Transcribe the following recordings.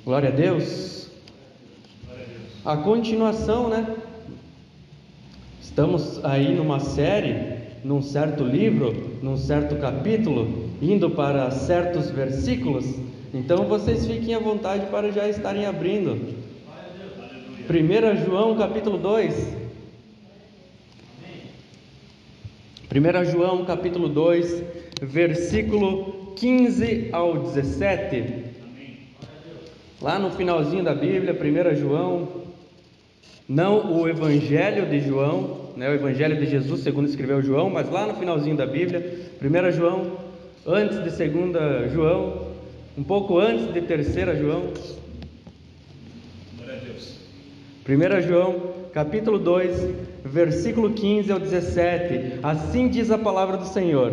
Glória a Deus. A continuação, né? Estamos aí numa série, num certo livro, num certo capítulo, indo para certos versículos. Então vocês fiquem à vontade para já estarem abrindo. 1 João capítulo 2. 1 João capítulo 2, versículo 15 ao 17. Lá no finalzinho da Bíblia, 1 João, não o Evangelho de João, né, o Evangelho de Jesus segundo escreveu João, mas lá no finalzinho da Bíblia, 1 João, antes de 2 João, um pouco antes de 3 João. 1 João capítulo 2, versículo 15 ao 17. Assim diz a palavra do Senhor: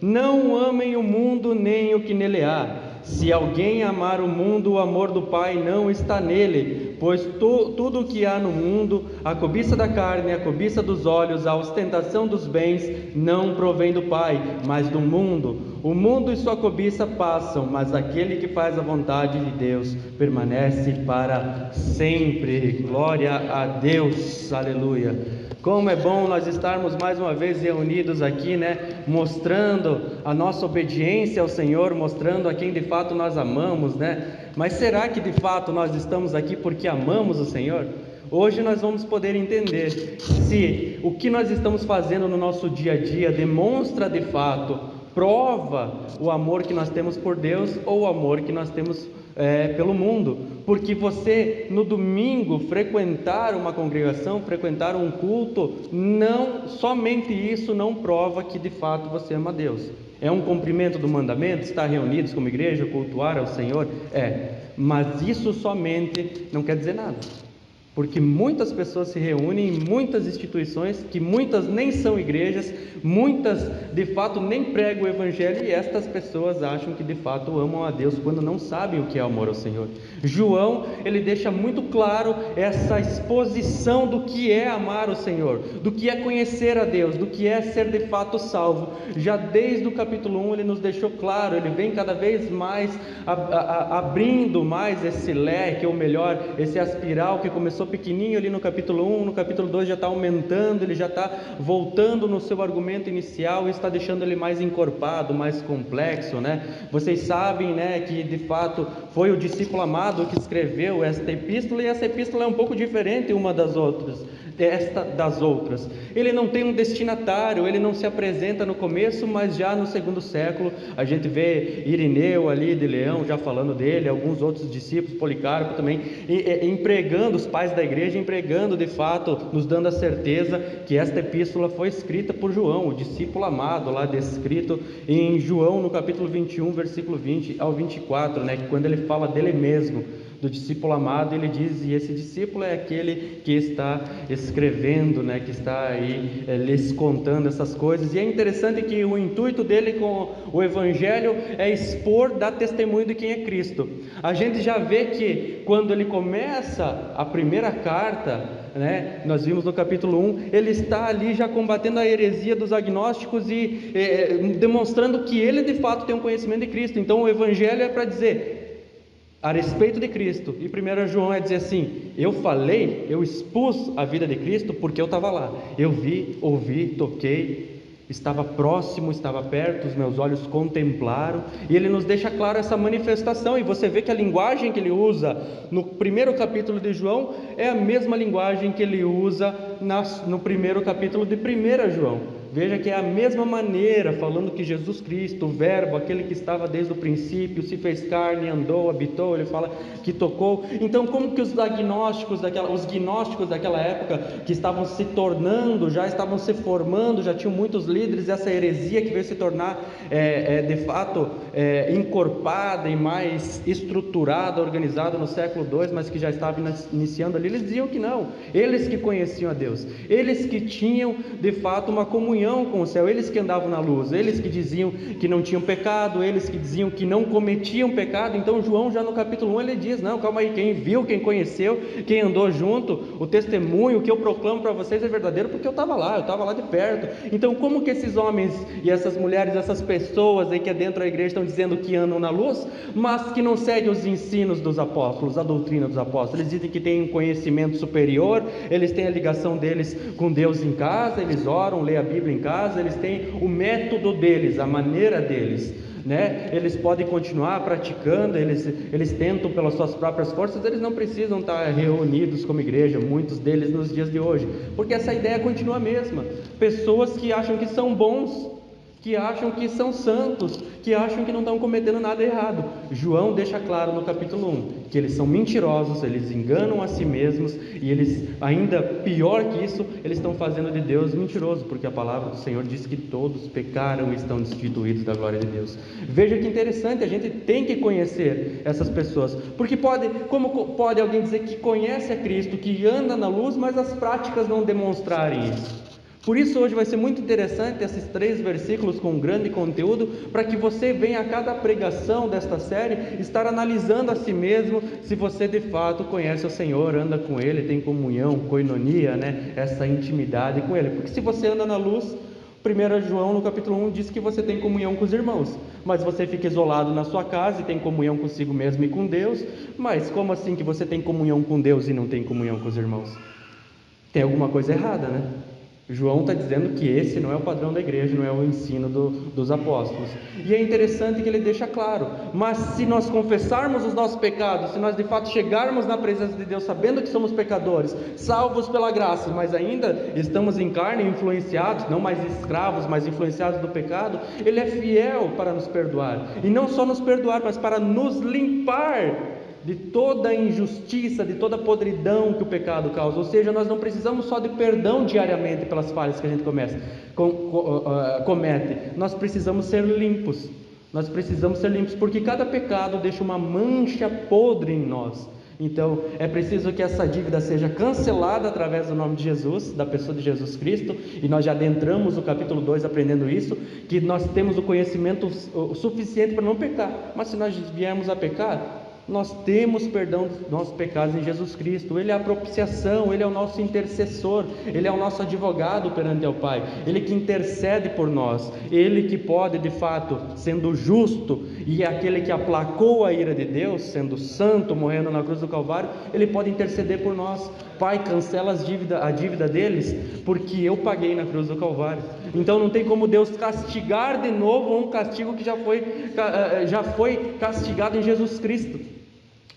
não amem o mundo nem o que nele há. Se alguém amar o mundo, o amor do Pai não está nele, pois tudo o que há no mundo, a cobiça da carne, a cobiça dos olhos, a ostentação dos bens, não provém do Pai, mas do mundo. O mundo e sua cobiça passam, mas aquele que faz a vontade de Deus permanece para sempre. Glória a Deus, aleluia. Como é bom nós estarmos mais uma vez reunidos aqui, né? Mostrando a nossa obediência ao Senhor, mostrando a quem de fato nós amamos, né? Mas será que de fato nós estamos aqui porque amamos o Senhor? Hoje nós vamos poder entender se o que nós estamos fazendo no nosso dia a dia demonstra de fato, prova o amor que nós temos por Deus ou o amor que nós temos pelo mundo. Porque você no domingo frequentar uma congregação, frequentar um culto, não somente isso não prova que de fato você ama a Deus. É um cumprimento do mandamento, estar reunidos como igreja, cultuar ao Senhor, mas isso somente não quer dizer nada. Porque muitas pessoas se reúnem em muitas instituições, que muitas nem são igrejas, muitas de fato nem pregam o Evangelho, e estas pessoas acham que de fato amam a Deus, quando não sabem o que é amor ao Senhor. João, ele deixa muito claro essa exposição do que é amar o Senhor, do que é conhecer a Deus, do que é ser de fato salvo. Já desde o capítulo 1 ele nos deixou claro, ele vem cada vez mais abrindo mais esse leque, ou melhor, esse aspiral que começou pequenininho ali no capítulo 1, no capítulo 2 já está aumentando, ele já está voltando no seu argumento inicial e está deixando ele mais encorpado, mais complexo, né? Vocês sabem, né, que de fato foi o discípulo amado que escreveu esta epístola, e essa epístola é um pouco diferente uma das outras. Ele não tem um destinatário, ele não se apresenta no começo, mas já no segundo século a gente vê Irineu ali de Leão já falando dele, alguns outros discípulos, Policarpo também, empregando, os pais da igreja empregando de fato, nos dando a certeza que esta epístola foi escrita por João, o discípulo amado, lá descrito em João no capítulo 21, versículo 20 ao 24, né, que quando ele fala dele mesmo, do discípulo amado, ele diz, e esse discípulo é aquele que está escrevendo, né, que está aí lhes contando essas coisas. E é interessante que o intuito dele com o Evangelho é expor, dar testemunho de quem é Cristo. A gente já vê que quando ele começa a primeira carta, né, nós vimos no capítulo 1, ele está ali já combatendo a heresia dos agnósticos e demonstrando que ele de fato tem um conhecimento de Cristo. Então o Evangelho é para dizer a respeito de Cristo, e 1 João é dizer assim: eu falei, eu expus a vida de Cristo porque eu estava lá, eu vi, ouvi, toquei, estava próximo, estava perto, os meus olhos contemplaram, e ele nos deixa claro essa manifestação. E você vê que a linguagem que ele usa no primeiro capítulo de João é a mesma linguagem que ele usa no primeiro capítulo de 1 João. Veja que é a mesma maneira, falando que Jesus Cristo, o Verbo, aquele que estava desde o princípio, se fez carne, andou, habitou, ele fala que tocou. Então como que os gnósticos daquela época, que estavam se tornando, já estavam se formando, já tinham muitos líderes, essa heresia que veio se tornar de fato encorpada e mais estruturada, organizada no século II, mas que já estava iniciando ali, eles diziam que não, eles que conheciam a Deus, eles que tinham de fato uma comunhão comunhão com o céu, eles que andavam na luz, eles que diziam que não tinham pecado, eles que diziam que não cometiam pecado. Então João já no capítulo 1 ele diz, não, calma aí, quem viu, quem conheceu, quem andou junto, o testemunho que eu proclamo para vocês é verdadeiro, porque eu estava lá de perto. Então como que esses homens e essas mulheres, essas pessoas aí que é dentro da igreja estão dizendo que andam na luz, mas que não seguem os ensinos dos apóstolos, a doutrina dos apóstolos? Eles dizem que têm um conhecimento superior, eles têm a ligação deles com Deus em casa, eles oram, lêem a Bíblia em casa, eles têm o método deles, a maneira deles, né? Eles podem continuar praticando, eles tentam pelas suas próprias forças, eles não precisam estar reunidos como igreja, muitos deles nos dias de hoje, porque essa ideia continua a mesma. Pessoas que acham que são bons, que acham que são santos, que acham que não estão cometendo nada errado. João deixa claro no capítulo 1 que eles são mentirosos, eles enganam a si mesmos, e eles, ainda pior que isso, eles estão fazendo de Deus mentiroso, porque a palavra do Senhor diz que todos pecaram e estão destituídos da glória de Deus. Veja que interessante, a gente tem que conhecer essas pessoas, porque como pode alguém dizer que conhece a Cristo, que anda na luz, mas as práticas não demonstrarem isso? Por isso hoje vai ser muito interessante esses 3 versículos com grande conteúdo, para que você venha a cada pregação desta série estar analisando a si mesmo, se você de fato conhece o Senhor, anda com Ele, tem comunhão, koinonia, né? Essa intimidade com Ele. Porque se você anda na luz, 1 João no capítulo 1 diz que você tem comunhão com os irmãos, mas você fica isolado na sua casa e tem comunhão consigo mesmo e com Deus. Mas como assim que você tem comunhão com Deus e não tem comunhão com os irmãos? Tem alguma coisa errada, né? João está dizendo que esse não é o padrão da igreja, não é o ensino dos apóstolos. E é interessante que ele deixa claro, mas se nós confessarmos os nossos pecados, se nós de fato chegarmos na presença de Deus sabendo que somos pecadores, salvos pela graça, mas ainda estamos em carne, influenciados, não mais escravos, mas influenciados do pecado, Ele é fiel para nos perdoar, e não só nos perdoar, mas para nos limpar de toda injustiça, de toda podridão que o pecado causa. Ou seja, nós não precisamos só de perdão diariamente pelas falhas que a gente comete, nós precisamos ser limpos. Nós precisamos ser limpos, porque cada pecado deixa uma mancha podre em nós. Então é preciso que essa dívida seja cancelada através do nome de Jesus, da pessoa de Jesus Cristo. E nós já adentramos o capítulo 2 aprendendo isso, que nós temos o conhecimento suficiente para não pecar. Mas se nós viermos a pecar, nós temos perdão dos nossos pecados em Jesus Cristo. Ele é a propiciação, Ele é o nosso intercessor, Ele é o nosso advogado perante ao Pai, Ele que intercede por nós, Ele que pode de fato, sendo justo e aquele que aplacou a ira de Deus, sendo santo, morrendo na cruz do Calvário, Ele pode interceder por nós. Pai, cancela a dívida deles, porque eu paguei na cruz do Calvário. Então não tem como Deus castigar de novo um castigo que já foi castigado em Jesus Cristo.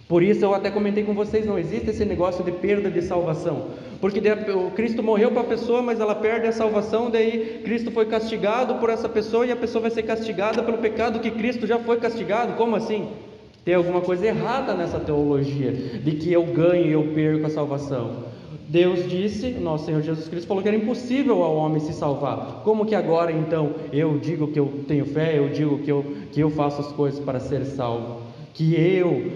Por isso eu até comentei com vocês, não existe esse negócio de perda de salvação, porque o Cristo morreu para a pessoa, mas ela perde a salvação, daí Cristo foi castigado por essa pessoa, e a pessoa vai ser castigada pelo pecado que Cristo já foi castigado. Como assim? Tem alguma coisa errada nessa teologia, de que eu ganho e eu perco a salvação. Deus disse, nosso Senhor Jesus Cristo falou que era impossível ao homem se salvar. Como que agora então eu digo que eu tenho fé, eu digo que eu faço as coisas para ser salvo?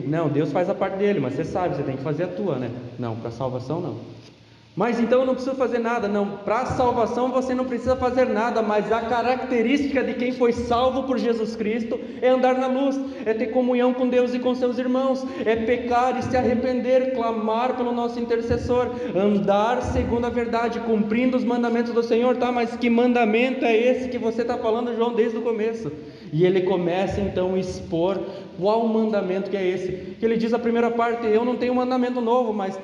Não, Deus faz a parte dele, mas você sabe, você tem que fazer a tua, né? Não, para a salvação não. Mas então eu não preciso fazer nada. Não, para a salvação você não precisa fazer nada, mas a característica de quem foi salvo por Jesus Cristo é andar na luz, é ter comunhão com Deus e com seus irmãos, é pecar e se arrepender, clamar pelo nosso intercessor, andar segundo a verdade, cumprindo os mandamentos do Senhor. Tá, mas que mandamento é esse que você está falando, João, desde o começo? E ele começa então a expor qual mandamento que é esse, que ele diz a primeira parte: eu não tenho um mandamento novo, mas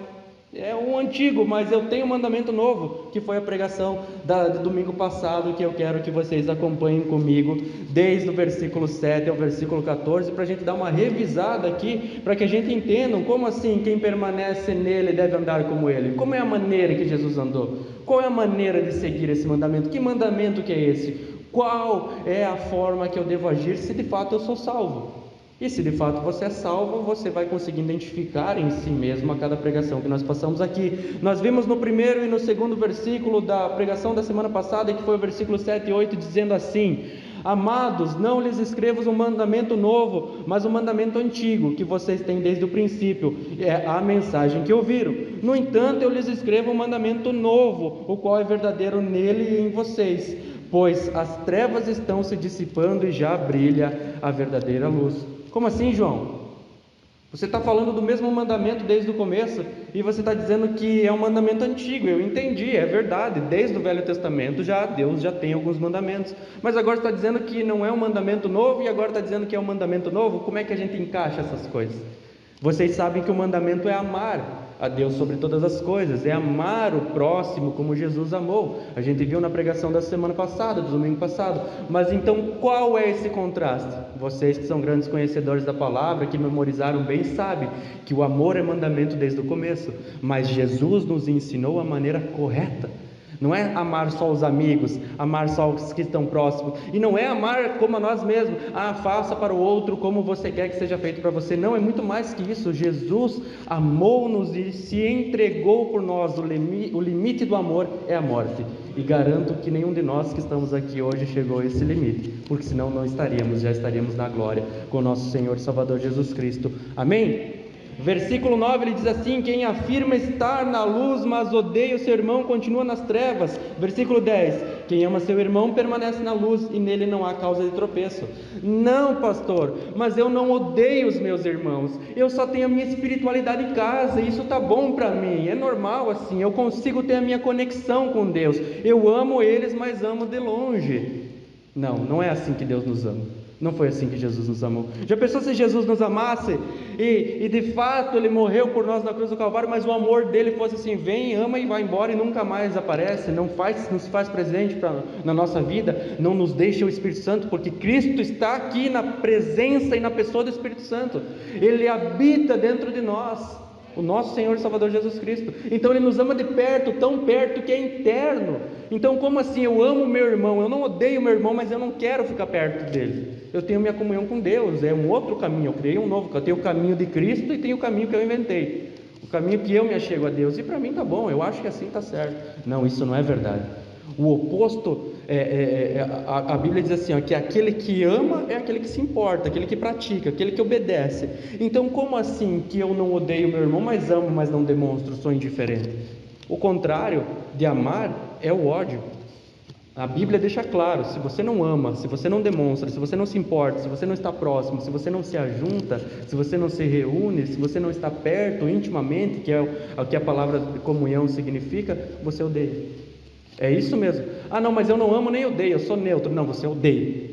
é um antigo, mas eu tenho um mandamento novo, que foi a pregação do domingo passado, que eu quero que vocês acompanhem comigo, desde o versículo 7 ao versículo 14, para a gente dar uma revisada aqui, para que a gente entenda como assim quem permanece nele deve andar como ele. Como é a maneira que Jesus andou? Qual é a maneira de seguir esse mandamento? Que mandamento que é esse? Qual é a forma que eu devo agir se de fato eu sou salvo? E se de fato você é salvo, você vai conseguir identificar em si mesmo a cada pregação que nós passamos aqui. Nós vimos no primeiro e no segundo versículo da pregação da semana passada, que foi o versículo 7 e 8, dizendo assim: amados, não lhes escrevo um mandamento novo, mas um mandamento antigo, que vocês têm desde o princípio, é a mensagem que ouviram. No entanto, eu lhes escrevo um mandamento novo, o qual é verdadeiro nele e em vocês, pois as trevas estão se dissipando e já brilha a verdadeira luz. Como assim, João? Você está falando do mesmo mandamento desde o começo e você está dizendo que é um mandamento antigo. Eu entendi, é verdade, desde o Velho Testamento Deus já tem alguns mandamentos, mas agora você está dizendo que não é um mandamento novo e agora está dizendo que é um mandamento novo. Como é que a gente encaixa essas coisas? Vocês sabem que o mandamento é amar a Deus sobre todas as coisas, é amar o próximo como Jesus amou. A gente viu na pregação da semana passada, do domingo passado. Mas então qual é esse contraste? Vocês que são grandes conhecedores da palavra, que memorizaram bem, sabem que o amor é mandamento desde o começo, mas Jesus nos ensinou a maneira correta. Não é amar só os amigos, amar só os que estão próximos, e não é amar como a nós mesmos, faça para o outro como você quer que seja feito para você. Não, é muito mais que isso. Jesus amou-nos e se entregou por nós. O limite do amor é a morte, e garanto que nenhum de nós que estamos aqui hoje chegou a esse limite, porque senão não estaríamos, já estaríamos na glória com o nosso Senhor e Salvador Jesus Cristo. Amém? Versículo 9, ele diz assim: quem afirma estar na luz, mas odeia o seu irmão, continua nas trevas. Versículo 10, quem ama seu irmão permanece na luz, e nele não há causa de tropeço. Não, pastor, mas eu não odeio os meus irmãos, eu só tenho a minha espiritualidade em casa, e isso está bom para mim, é normal assim, eu consigo ter a minha conexão com Deus, eu amo eles, mas amo de longe. Não, não é assim que Deus nos ama. Não foi assim que Jesus nos amou. Já pensou se Jesus nos amasse e de fato Ele morreu por nós na cruz do Calvário, mas o amor dele fosse assim: vem, ama e vai embora e nunca mais aparece, nos faz presente na nossa vida, não nos deixa o Espírito Santo, porque Cristo está aqui na presença e na pessoa do Espírito Santo. Ele habita dentro de nós, o nosso Senhor e Salvador Jesus Cristo. Então Ele nos ama de perto, tão perto que é interno. Então como assim? Eu amo meu irmão, eu não odeio meu irmão, mas eu não quero ficar perto dele. Eu tenho minha comunhão com Deus, é um outro caminho, eu criei um novo. Eu tenho o caminho de Cristo e tenho o caminho que eu inventei, o caminho que eu me achego a Deus, e para mim está bom, eu acho que assim está certo. Não, isso não é verdade. O oposto, a Bíblia diz assim, que aquele que ama é aquele que se importa, aquele que pratica, aquele que obedece. Então como assim que eu não odeio meu irmão, mas amo, mas não demonstro, sou indiferente? O contrário de amar é o ódio. A Bíblia deixa claro: se você não ama, se você não demonstra, se você não se importa, se você não está próximo, se você não se ajunta, se você não se reúne, se você não está perto intimamente, que é o que a palavra comunhão significa, você odeia. É isso mesmo. Não, mas eu não amo nem odeio, eu sou neutro. Não, você odeia.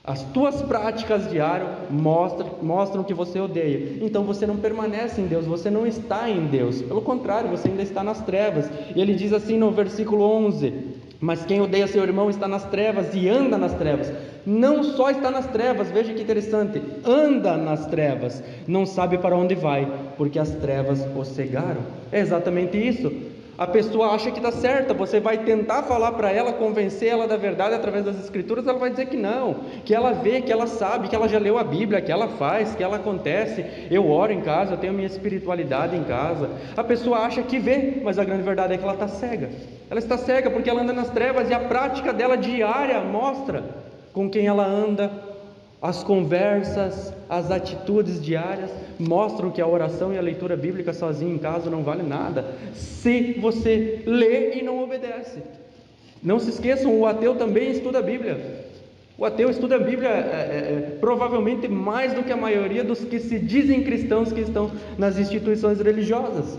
As tuas práticas diárias mostram que você odeia. Então você não permanece em Deus, você não está em Deus. Pelo contrário, você ainda está nas trevas. E ele diz assim no versículo 11: mas quem odeia seu irmão está nas trevas e anda nas trevas. Não só está nas trevas, veja que interessante, anda nas trevas, não sabe para onde vai, porque as trevas o cegaram. É exatamente isso. A pessoa acha que está certa, você vai tentar falar para ela, convencer ela da verdade através das escrituras, ela vai dizer que não, que ela vê, que ela sabe, que ela já leu a Bíblia, que ela faz, que ela acontece. Eu oro em casa, eu tenho minha espiritualidade em casa. A pessoa acha que vê, mas a grande verdade é que ela está cega. Ela está cega porque ela anda nas trevas, e a prática dela diária mostra com quem ela anda. As conversas, as atitudes diárias mostram que a oração e a leitura bíblica sozinho em casa não vale nada, se você lê e não obedece. Não se esqueçam, o ateu também estuda a Bíblia. O ateu estuda a Bíblia provavelmente mais do que a maioria dos que se dizem cristãos que estão nas instituições religiosas.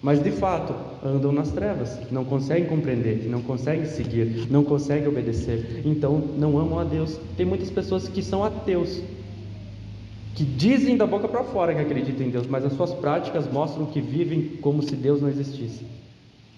Mas de fato andam nas trevas, não conseguem compreender, não conseguem seguir, não conseguem obedecer, então não amam a Deus. Tem muitas pessoas que são ateus, que dizem da boca para fora que acreditam em Deus, mas as suas práticas mostram que vivem como se Deus não existisse,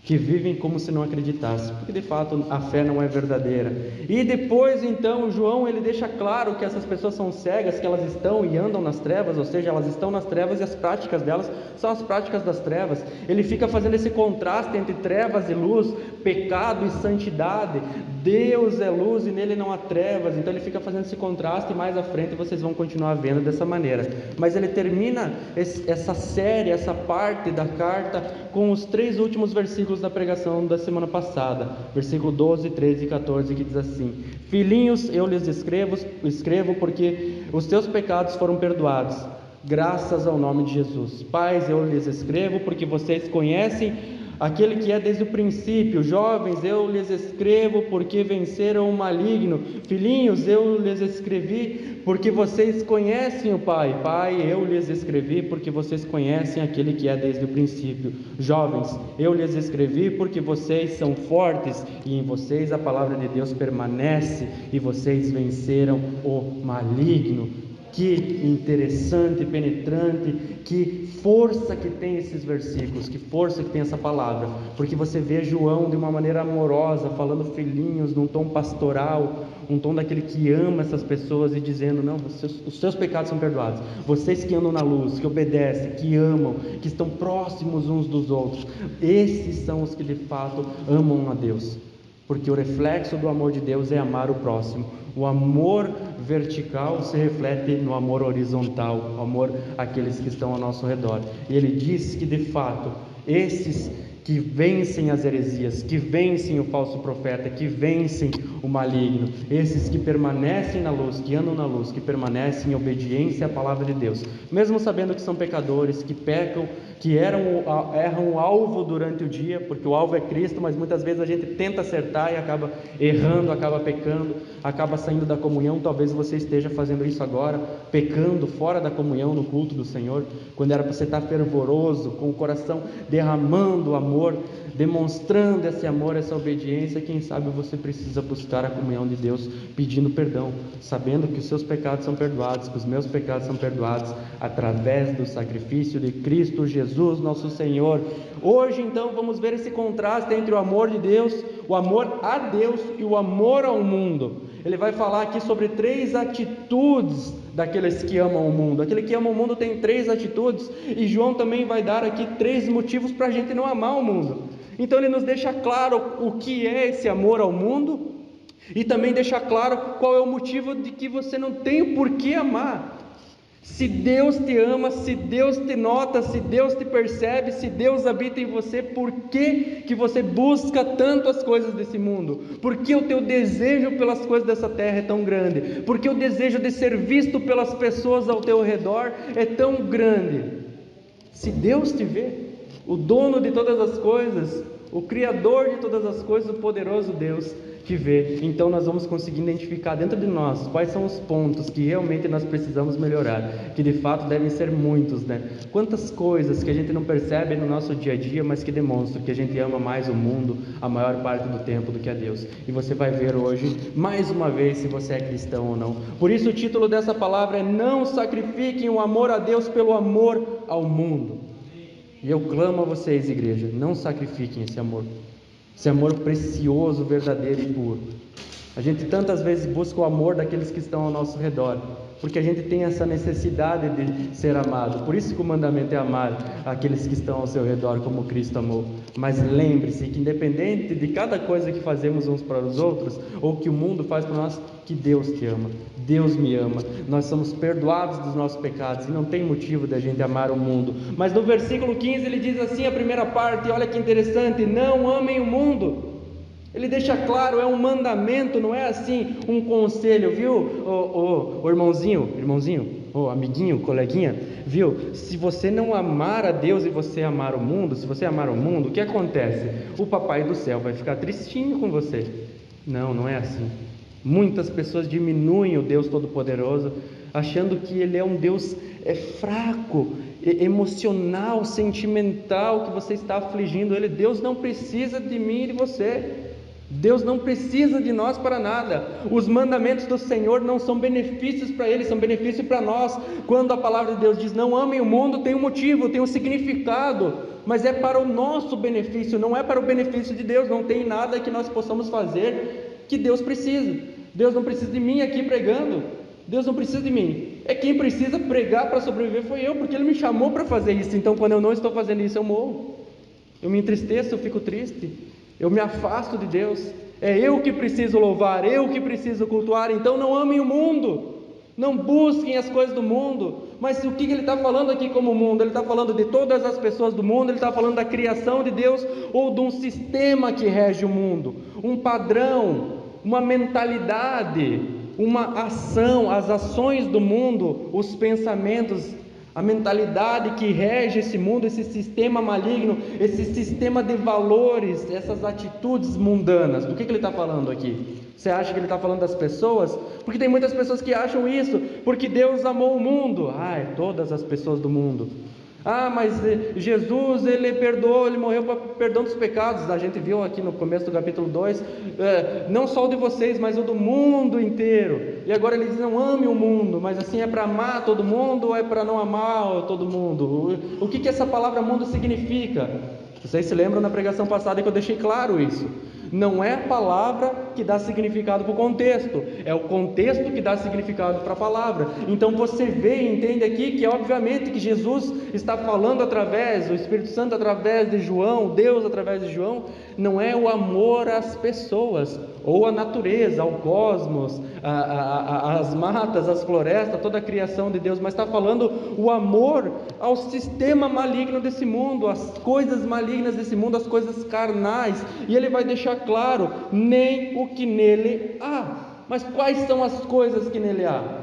que vivem como se não acreditasse, porque de fato a fé não é verdadeira. E depois então João ele deixa claro que essas pessoas são cegas, que elas estão e andam nas trevas, ou seja, elas estão nas trevas e as práticas delas são as práticas das trevas. Ele fica fazendo esse contraste entre trevas e luz, pecado e santidade. Deus é luz e nele não há trevas. Então ele fica fazendo esse contraste, e mais à frente vocês vão continuar vendo dessa maneira. Mas ele termina essa série, essa parte da carta com os 3 últimos versículos da pregação da semana passada, versículo 12, 13 e 14, que diz assim: filhinhos, eu lhes escrevo porque os teus pecados foram perdoados, graças ao nome de Jesus. Pais, eu lhes escrevo porque vocês conhecem aquele que é desde o princípio. Jovens, eu lhes escrevo porque venceram o maligno. Filhinhos, eu lhes escrevi porque vocês conhecem o Pai. Pai, eu lhes escrevi porque vocês conhecem aquele que é desde o princípio. Jovens, eu lhes escrevi porque vocês são fortes e em vocês a palavra de Deus permanece e vocês venceram o maligno. Que interessante, penetrante, que força que tem esses versículos, que força que tem essa palavra, porque você vê João de uma maneira amorosa, falando filhinhos, num tom pastoral, um tom daquele que ama essas pessoas e dizendo, não, os seus pecados são perdoados, vocês que andam na luz, que obedecem, que amam, que estão próximos uns dos outros, esses são os que de fato amam a Deus. Porque o reflexo do amor de Deus é amar o próximo. O amor vertical se reflete no amor horizontal, o amor àqueles que estão ao nosso redor. E ele diz que de fato, esses que vencem as heresias, que vencem o falso profeta, que vencem o maligno, esses que permanecem na luz, que andam na luz, que permanecem em obediência à palavra de Deus, mesmo sabendo que são pecadores, que pecam, que erram o alvo durante o dia, porque o alvo é Cristo, mas muitas vezes a gente tenta acertar e acaba errando, acaba pecando, acaba saindo da comunhão. Talvez você esteja fazendo isso agora, pecando fora da comunhão no culto do Senhor, quando era para você estar fervoroso, com o coração derramando amor, demonstrando esse amor, essa obediência. Quem sabe você precisa buscar a comunhão de Deus, pedindo perdão, sabendo que os seus pecados são perdoados, que os meus pecados são perdoados, através do sacrifício de Cristo Jesus, nosso Senhor. Hoje então vamos ver esse contraste entre o amor de Deus, o amor a Deus e o amor ao mundo. Ele vai falar aqui sobre 3 atitudes daqueles que amam o mundo. Aquele que ama o mundo tem 3 atitudes, e João também vai dar aqui 3 motivos para a gente não amar o mundo. Então ele nos deixa claro o que é esse amor ao mundo, e também deixa claro qual é o motivo de que você não tem o porquê amar. Se Deus te ama, se Deus te nota, se Deus te percebe, se Deus habita em você, por que que você busca tanto as coisas desse mundo? Por que o teu desejo pelas coisas dessa terra é tão grande? Por que o desejo de ser visto pelas pessoas ao teu redor é tão grande? Se Deus te vê, o dono de todas as coisas, o Criador de todas as coisas, o poderoso Deus te vê, então nós vamos conseguir identificar dentro de nós quais são os pontos que realmente nós precisamos melhorar, que de fato devem ser muitos, né? Quantas coisas que a gente não percebe no nosso dia a dia, mas que demonstram que a gente ama mais o mundo a maior parte do tempo do que a Deus. E você vai ver hoje, mais uma vez, se você é cristão ou não. Por isso o título dessa palavra é: não sacrifiquem o amor a Deus pelo amor ao mundo. E eu clamo a vocês, igreja, não sacrifiquem esse amor precioso, verdadeiro e puro. A gente tantas vezes busca o amor daqueles que estão ao nosso redor, porque a gente tem essa necessidade de ser amado. Por isso que o mandamento é amar aqueles que estão ao seu redor como Cristo amou. Mas lembre-se que independente de cada coisa que fazemos uns para os outros, ou que o mundo faz para nós, que Deus te ama, Deus me ama, nós somos perdoados dos nossos pecados e não tem motivo da gente amar o mundo. Mas no versículo 15 ele diz assim, a primeira parte, olha que interessante: não amem o mundo. Ele deixa claro, é um mandamento, não é assim um conselho, viu? O irmãozinho, amiguinho, coleguinha, viu? Se você não amar a Deus e você amar o mundo, se você amar o mundo, o que acontece? O papai do céu vai ficar tristinho com você. Não, não é assim. Muitas pessoas diminuem o Deus Todo-Poderoso, achando que Ele é um Deus fraco, emocional, sentimental, que você está afligindo Ele. Deus não precisa de mim e de você. Deus não precisa de nós para nada. Os mandamentos do Senhor não são benefícios para Ele, são benefícios para nós. Quando a palavra de Deus diz não amem o mundo, tem um motivo, tem um significado, mas é para o nosso benefício, não é para o benefício de Deus. Não tem nada que nós possamos fazer que Deus precisa. Deus não precisa de mim aqui pregando, Deus não precisa de mim. É quem precisa pregar para sobreviver foi eu, porque Ele me chamou para fazer isso. Então quando eu não estou fazendo isso, eu morro, eu me entristeço, eu fico triste, eu me afasto de Deus. É eu que preciso louvar, eu que preciso cultuar. Então não amem o mundo, não busquem as coisas do mundo. Mas o que ele está falando aqui como mundo? Ele está falando de todas as pessoas do mundo, ele está falando da criação de Deus, ou de um sistema que rege o mundo, um padrão, uma mentalidade, uma ação, as ações do mundo, os pensamentos, A mentalidade que rege esse mundo, esse sistema maligno, esse sistema de valores, essas atitudes mundanas. Do que ele está falando aqui? Você acha que ele está falando das pessoas? Porque tem muitas pessoas que acham isso, porque Deus amou o mundo. Todas as pessoas do mundo. Mas Jesus, ele perdoou, ele morreu para perdão dos pecados. A gente viu aqui no começo do capítulo 2, não só o de vocês, mas o do mundo inteiro. E agora ele diz, não ame o mundo, mas assim é para amar todo mundo ou é para não amar todo mundo? O que essa palavra mundo significa? Vocês se lembram na pregação passada que eu deixei claro isso. Não é a palavra que dá significado para o contexto, é o contexto que dá significado para a palavra. Então você vê e entende aqui que obviamente que Jesus está falando através, o Espírito Santo através de João, Deus através de João, não é o amor às pessoas, ou à natureza, ao cosmos, às matas, às florestas, toda a criação de Deus, mas está falando o amor ao sistema maligno desse mundo, às coisas malignas desse mundo, às coisas carnais, e ele vai deixar claro, nem o que nele há. Mas quais são as coisas que nele há?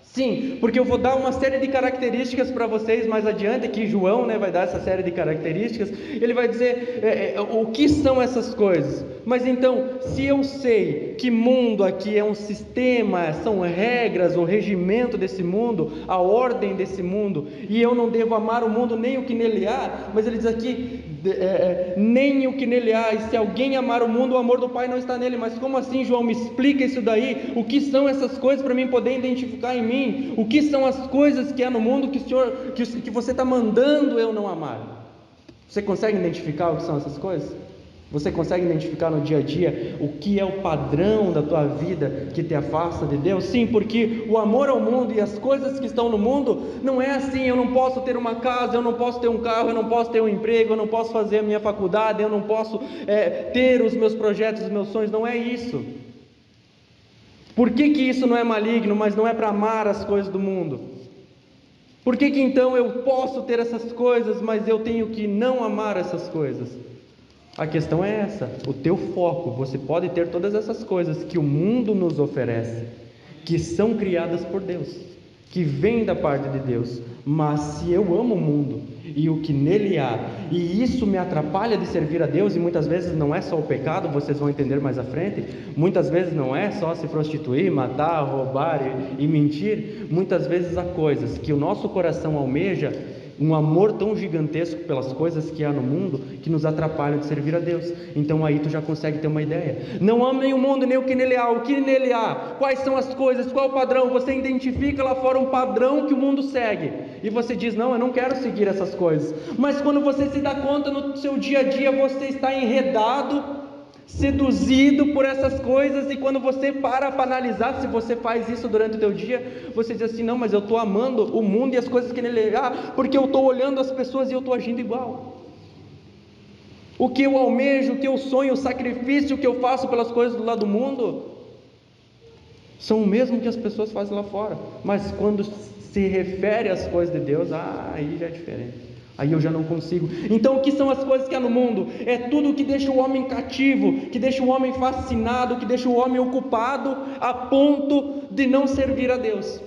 Sim, porque eu vou dar uma série de características para vocês mais adiante, que João vai dar essa série de características, ele vai dizer o que são essas coisas. Mas então, se eu sei que mundo aqui é um sistema, são regras, o regimento desse mundo, a ordem desse mundo, e eu não devo amar o mundo nem o que nele há, mas ele diz aqui, nem o que nele há, e se alguém amar o mundo, o amor do Pai não está nele. Mas como assim, João? Me explica isso daí, o que são essas coisas para mim poder identificar em mim, o que são as coisas que há no mundo que você está mandando eu não amar? Você consegue identificar o que são essas coisas? Você consegue identificar no dia a dia o que é o padrão da tua vida que te afasta de Deus? Sim, porque o amor ao mundo e as coisas que estão no mundo não é assim, eu não posso ter uma casa, eu não posso ter um carro, eu não posso ter um emprego, eu não posso fazer a minha faculdade, eu não posso ter os meus projetos, os meus sonhos, não é isso. Por que isso não é maligno, mas não é para amar as coisas do mundo? Por que então eu posso ter essas coisas, mas eu tenho que não amar essas coisas? A questão é essa, o teu foco. Você pode ter todas essas coisas que o mundo nos oferece, que são criadas por Deus, que vêm da parte de Deus, mas se eu amo o mundo e o que nele há, e isso me atrapalha de servir a Deus, e muitas vezes não é só o pecado, vocês vão entender mais à frente, muitas vezes não é só se prostituir, matar, roubar e mentir, muitas vezes há coisas que o nosso coração almeja, um amor tão gigantesco pelas coisas que há no mundo, que nos atrapalham de servir a Deus. Então aí tu já consegue ter uma ideia. Não amem o mundo nem o que nele há. O que nele há? Quais são as coisas? Qual é o padrão? Você identifica lá fora um padrão que o mundo segue, e você diz, não, eu não quero seguir essas coisas. Mas quando você se dá conta no seu dia a dia, você está enredado, seduzido por essas coisas, e quando você para analisar, se você faz isso durante o teu dia, você diz assim, não, mas eu estou amando o mundo e as coisas que nele há, porque eu estou olhando as pessoas e eu estou agindo igual. O que eu almejo, o que eu sonho, o sacrifício que eu faço pelas coisas do lado do mundo, são o mesmo que as pessoas fazem lá fora, mas quando se refere às coisas de Deus, aí já é diferente. Aí eu já não consigo. Então o que são as coisas que há no mundo? É tudo que deixa o homem cativo, que deixa o homem fascinado, que deixa o homem ocupado a ponto de não servir a Deus.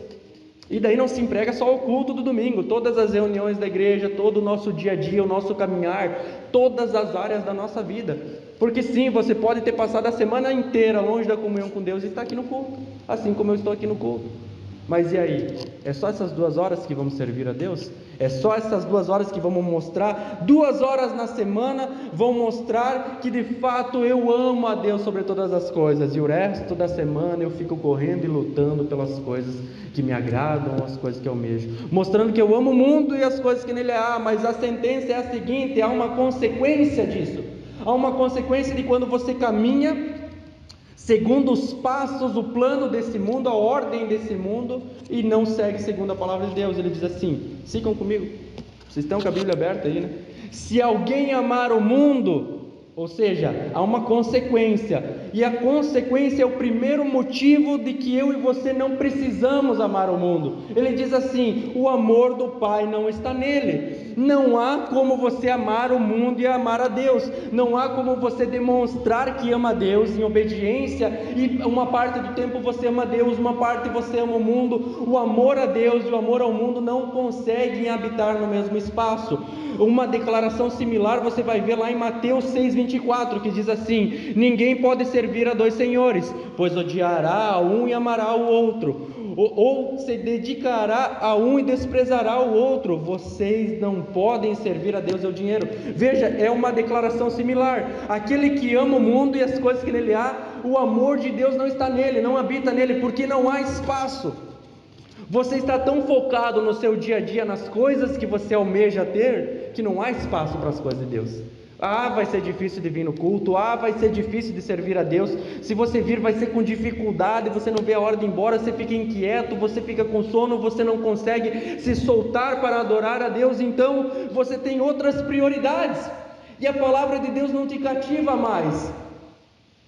E daí não se emprega só o culto do domingo, todas as reuniões da igreja, todo o nosso dia a dia, o nosso caminhar, todas as áreas da nossa vida. Porque sim, você pode ter passado a semana inteira longe da comunhão com Deus e está aqui no culto, assim como eu estou aqui no culto. Mas e aí? É só essas 2 horas que vamos servir a Deus? É só essas 2 horas que vamos mostrar? 2 horas na semana vão mostrar que de fato eu amo a Deus sobre todas as coisas, e o resto da semana eu fico correndo e lutando pelas coisas que me agradam, as coisas que eu almejo, mostrando que eu amo o mundo e as coisas que nele há. Mas a sentença é a seguinte, há uma consequência disso, há uma consequência de quando você caminha segundo os passos, o plano desse mundo, a ordem desse mundo, e não segue segundo a palavra de Deus. Ele diz assim, sigam comigo, vocês estão com a Bíblia aberta aí, né? Se alguém amar o mundo, ou seja, há uma consequência, e a consequência é o primeiro motivo de que eu e você não precisamos amar o mundo. Ele diz assim, o amor do Pai não está nele. Não há como você amar o mundo e amar a Deus. Não há como você demonstrar que ama a Deus em obediência e uma parte do tempo você ama a Deus, uma parte você ama o mundo. O amor a Deus e o amor ao mundo não conseguem habitar no mesmo espaço. Uma declaração similar você vai ver lá em Mateus 6,24, que diz assim: ninguém pode servir a dois senhores, pois odiará a um e amará o outro, ou se dedicará a um e desprezará o outro. Vocês não podem servir a Deus e ao dinheiro. Veja, é uma declaração similar. Aquele que ama o mundo e as coisas que nele há, o amor de Deus não está nele, não habita nele, porque não há espaço. Você está tão focado no seu dia a dia, nas coisas que você almeja ter, que não há espaço para as coisas de Deus. Vai ser difícil de vir no culto, vai ser difícil de servir a Deus. Se você vir, vai ser com dificuldade, você não vê a hora de ir embora, você fica inquieto, você fica com sono, você não consegue se soltar para adorar a Deus. Então você tem outras prioridades, e a palavra de Deus não te cativa mais.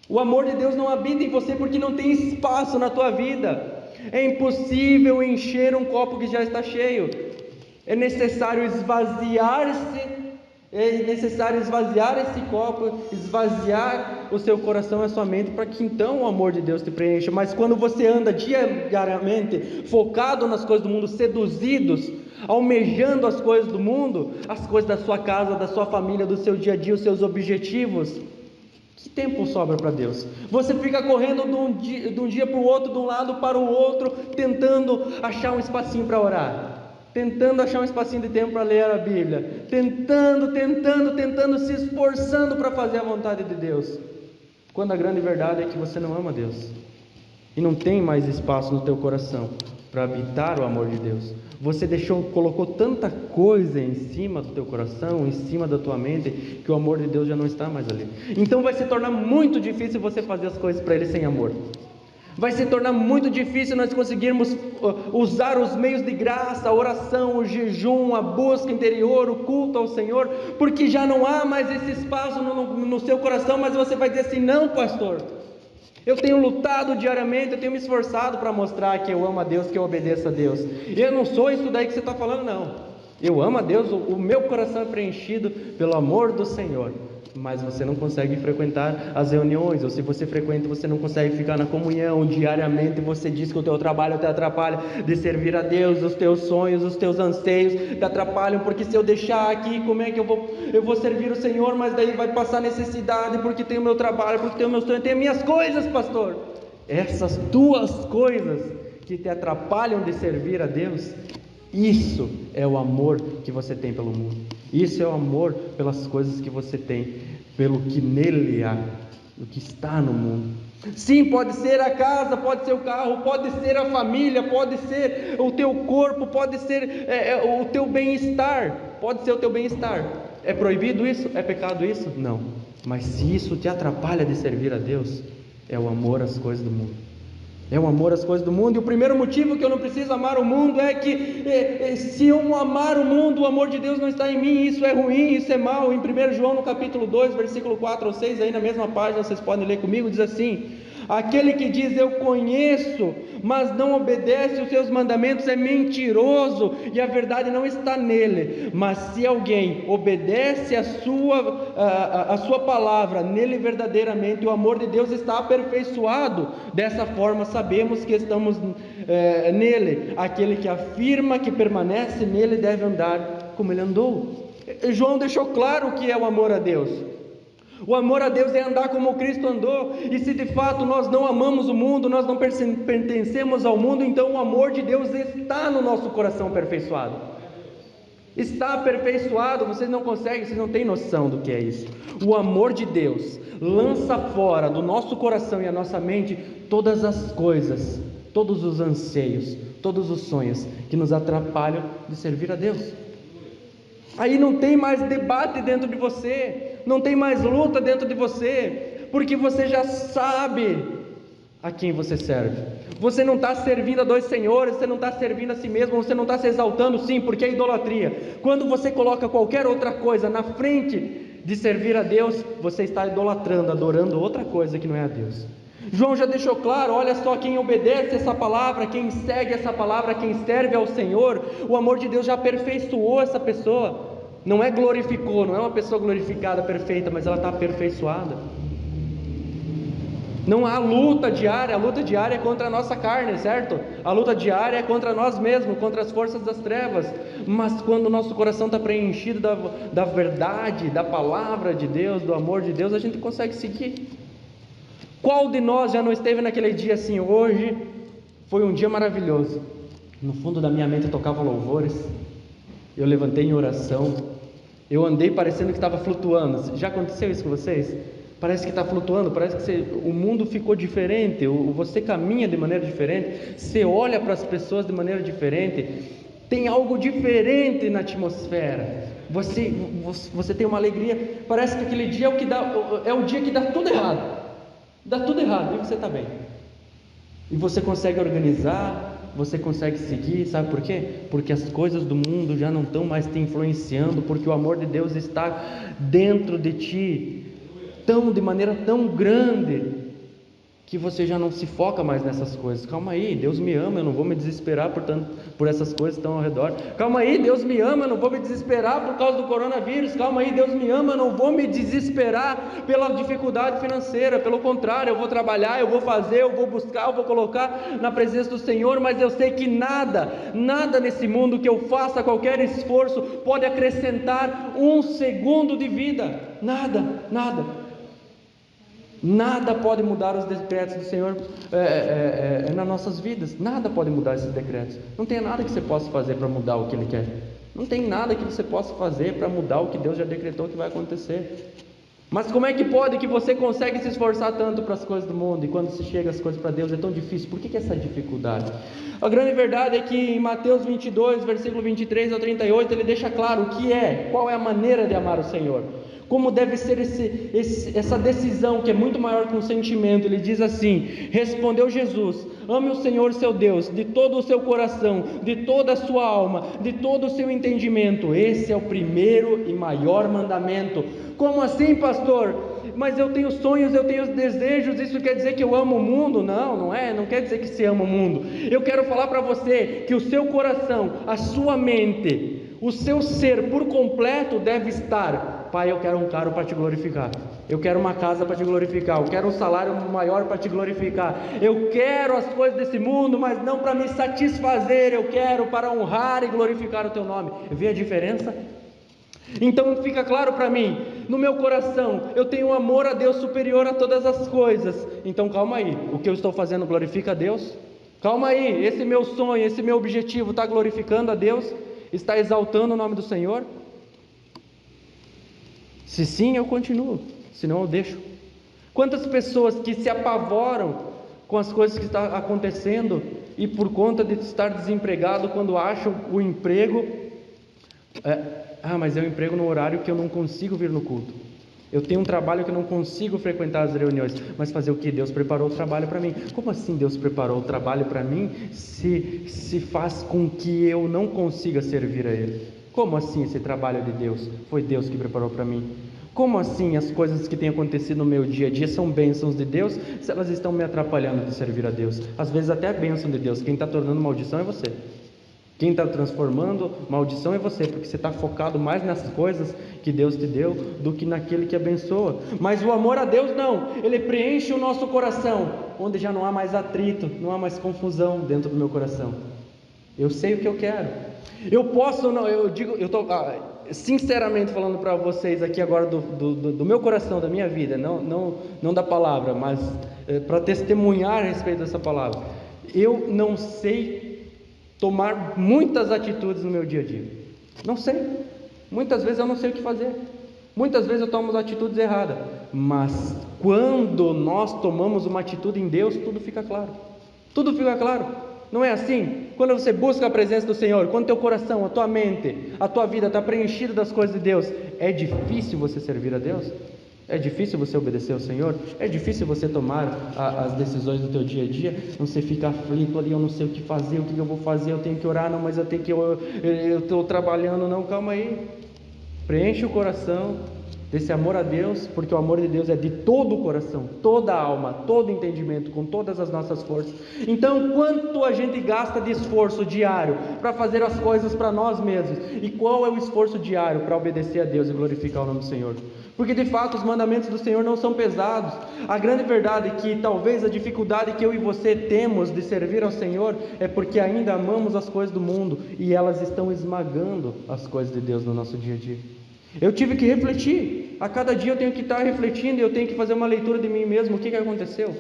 O amor de Deus não habita em você porque não tem espaço na tua vida. É impossível encher um copo que já está cheio. É necessário esvaziar-se. É necessário esvaziar esse copo, esvaziar o seu coração e a sua mente, para que então o amor de Deus te preencha. Mas quando você anda diariamente focado nas coisas do mundo, seduzidos, almejando as coisas do mundo, as coisas da sua casa, da sua família, do seu dia a dia, os seus objetivos, que tempo sobra para Deus? Você fica correndo de um dia para o outro, de um lado para o outro, tentando achar um espacinho para orar, tentando achar um espacinho de tempo para ler a Bíblia, tentando, se esforçando para fazer a vontade de Deus, quando a grande verdade é que você não ama Deus, e não tem mais espaço no teu coração para habitar o amor de Deus. Você colocou tanta coisa em cima do teu coração, em cima da tua mente, que o amor de Deus já não está mais ali. Então vai se tornar muito difícil você fazer as coisas para Ele sem amor. Vai se tornar muito difícil nós conseguirmos usar os meios de graça, a oração, o jejum, a busca interior, o culto ao Senhor, porque já não há mais esse espaço no seu coração. Mas você vai dizer assim: não, pastor, eu tenho lutado diariamente, eu tenho me esforçado para mostrar que eu amo a Deus, que eu obedeço a Deus. Eu não sou isso daí que você está falando, não. Eu amo a Deus, o meu coração é preenchido pelo amor do Senhor. Mas você não consegue frequentar as reuniões, ou se você frequenta, você não consegue ficar na comunhão diariamente. Você diz que o teu trabalho te atrapalha de servir a Deus, os teus sonhos, os teus anseios te atrapalham, porque se eu deixar aqui, como é que eu vou servir o Senhor? Mas daí vai passar necessidade, porque tem o meu trabalho, porque tem o meu sonho, tem as minhas coisas, pastor. Essas duas coisas que te atrapalham de servir a Deus, isso é o amor que você tem pelo mundo. Isso é o amor pelas coisas que você tem, pelo que nele há, o que está no mundo. Sim, pode ser a casa, pode ser o carro, pode ser a família, pode ser o teu corpo, pode ser o teu bem-estar, pode ser o teu bem-estar. É proibido isso? É pecado isso? Não. Mas se isso te atrapalha de servir a Deus, é o amor às coisas do mundo. É o amor às coisas do mundo. E o primeiro motivo que eu não preciso amar o mundo é que se eu amar o mundo, o amor de Deus não está em mim. Isso é ruim, isso é mal. Em 1 João no capítulo 2, versículo 4 ou 6, aí na mesma página, vocês podem ler comigo, diz assim: aquele que diz eu conheço, mas não obedece os seus mandamentos é mentiroso, e a verdade não está nele. Mas se alguém obedece a sua palavra, nele verdadeiramente o amor de Deus está aperfeiçoado. Dessa forma sabemos que estamos nele. Aquele que afirma que permanece nele deve andar como ele andou. João deixou claro o que é o amor a Deus. O amor a Deus é andar como Cristo andou. E se de fato nós não amamos o mundo, nós não pertencemos ao mundo, então o amor de Deus está no nosso coração aperfeiçoado. Está aperfeiçoado. Vocês não conseguem, vocês não têm noção do que é isso. O amor de Deus lança fora do nosso coração e a nossa mente todas as coisas, todos os anseios, todos os sonhos que nos atrapalham de servir a Deus. Aí não tem mais debate dentro de você, não tem mais luta dentro de você, porque você já sabe a quem você serve. Você não está servindo a dois senhores, você não está servindo a si mesmo, você não está se exaltando, sim, porque é idolatria. Quando você coloca qualquer outra coisa na frente de servir a Deus, você está idolatrando, adorando outra coisa que não é a Deus. João já deixou claro: olha só, quem obedece essa palavra, quem segue essa palavra, quem serve ao Senhor, o amor de Deus já aperfeiçoou essa pessoa. Não é glorificou, não é uma pessoa glorificada, perfeita, mas ela está aperfeiçoada. Não há luta diária, a luta diária é contra a nossa carne, certo? A luta diária é contra nós mesmos, contra as forças das trevas. Mas quando o nosso coração está preenchido da verdade, da palavra de Deus, do amor de Deus, a gente consegue seguir. Qual de nós já não esteve naquele dia assim? Hoje foi um dia maravilhoso. No fundo da minha mente eu tocava louvores, eu levantei em oração, eu andei parecendo que estava flutuando. Já aconteceu isso com vocês? Parece que está flutuando, parece que o mundo ficou diferente, você caminha de maneira diferente, você olha para as pessoas de maneira diferente, tem algo diferente na atmosfera, você tem uma alegria, parece que aquele dia é o dia que dá tudo errado, e você está bem, e você consegue organizar, você consegue seguir, sabe por quê? Porque as coisas do mundo já não estão mais te influenciando, porque o amor de Deus está dentro de ti, de maneira tão grande, que você já não se foca mais nessas coisas. Calma aí, Deus me ama, eu não vou me desesperar por essas coisas que estão ao redor. Calma aí, Deus me ama, eu não vou me desesperar por causa do coronavírus. Calma aí, Deus me ama, eu não vou me desesperar pela dificuldade financeira. Pelo contrário, eu vou trabalhar, eu vou fazer, eu vou buscar, eu vou colocar na presença do Senhor, mas eu sei que nada nesse mundo que eu faça qualquer esforço pode acrescentar um segundo de vida. Nada pode mudar os decretos do Senhor nas nossas vidas. Nada pode mudar esses decretos. Não tem nada que você possa fazer para mudar o que Ele quer. Não tem nada que você possa fazer para mudar o que Deus já decretou que vai acontecer. Mas como é que pode que você consegue se esforçar tanto para as coisas do mundo, e quando se chega às coisas para Deus é tão difícil? Por que essa dificuldade? A grande verdade é que em Mateus 22, versículo 23 ao 38, ele deixa claro qual é a maneira de amar o Senhor. Como deve ser essa decisão, que é muito maior que um sentimento. Ele diz assim: respondeu Jesus: ame o Senhor seu Deus de todo o seu coração, de toda a sua alma, de todo o seu entendimento. Esse é o primeiro e maior mandamento. Como assim, pastor? Mas eu tenho sonhos, eu tenho desejos, isso quer dizer que eu amo o mundo? Não é, não quer dizer que você ama o mundo. Eu quero falar para você que o seu coração, a sua mente, o seu ser por completo deve estar: Pai, eu quero um carro para te glorificar, eu quero uma casa para te glorificar, eu quero um salário maior para te glorificar, eu quero as coisas desse mundo, mas não para me satisfazer, eu quero para honrar e glorificar o teu nome. Vê a diferença? Então fica claro para mim, no meu coração eu tenho um amor a Deus superior a todas as coisas. Então calma aí, o que eu estou fazendo glorifica a Deus? Calma aí, esse meu sonho, esse meu objetivo está glorificando a Deus? Está exaltando o nome do Senhor? Se sim, eu continuo, senão eu deixo. Quantas pessoas que se apavoram com as coisas que estão acontecendo, e por conta de estar desempregado, quando acham o emprego, mas é um emprego no horário que eu não consigo vir no culto, eu tenho um trabalho que eu não consigo frequentar as reuniões. Mas fazer o que? Deus preparou o trabalho para mim. Como assim Deus preparou o trabalho para mim, se faz com que eu não consiga servir a Ele? Como assim esse trabalho de Deus? Foi Deus que preparou para mim. Como assim as coisas que têm acontecido no meu dia a dia são bênçãos de Deus, se elas estão me atrapalhando de servir a Deus? Às vezes até é bênção de Deus. Quem está tornando maldição é você. Quem está transformando maldição é você, porque você está focado mais nas coisas que Deus te deu do que naquele que abençoa. Mas o amor a Deus não, ele preenche o nosso coração, onde já não há mais atrito, não há mais confusão dentro do meu coração. Eu sei o que eu quero. Eu posso, não, eu estou sinceramente falando para vocês aqui agora do meu coração, da minha vida, não da palavra, mas para testemunhar a respeito dessa palavra. Eu não sei tomar muitas atitudes no meu dia a dia. Não sei. Muitas vezes eu não sei o que fazer. Muitas vezes eu tomo atitudes erradas. Mas quando nós tomamos uma atitude em Deus, tudo fica claro. Tudo fica claro. Não é assim? Quando você busca a presença do Senhor, quando teu coração, a tua mente, a tua vida está preenchida das coisas de Deus, é difícil você servir a Deus? É difícil você obedecer ao Senhor? É difícil você tomar as decisões do teu dia a dia? Você fica aflito ali: eu não sei o que fazer, o que eu vou fazer, eu tenho que orar, não, mas eu estou trabalhando, não, calma aí. Preenche o coração, desse amor a Deus, porque o amor de Deus é de todo o coração, toda a alma, todo o entendimento, com todas as nossas forças. Então, quanto a gente gasta de esforço diário para fazer as coisas para nós mesmos? E qual é o esforço diário para obedecer a Deus e glorificar o nome do Senhor? Porque de fato os mandamentos do Senhor não são pesados. A grande verdade é que talvez a dificuldade que eu e você temos de servir ao Senhor é porque ainda amamos as coisas do mundo e elas estão esmagando as coisas de Deus no nosso dia a dia. Eu tive que refletir, a cada dia eu tenho que estar refletindo, eu tenho que fazer uma leitura de mim mesmo. O que aconteceu?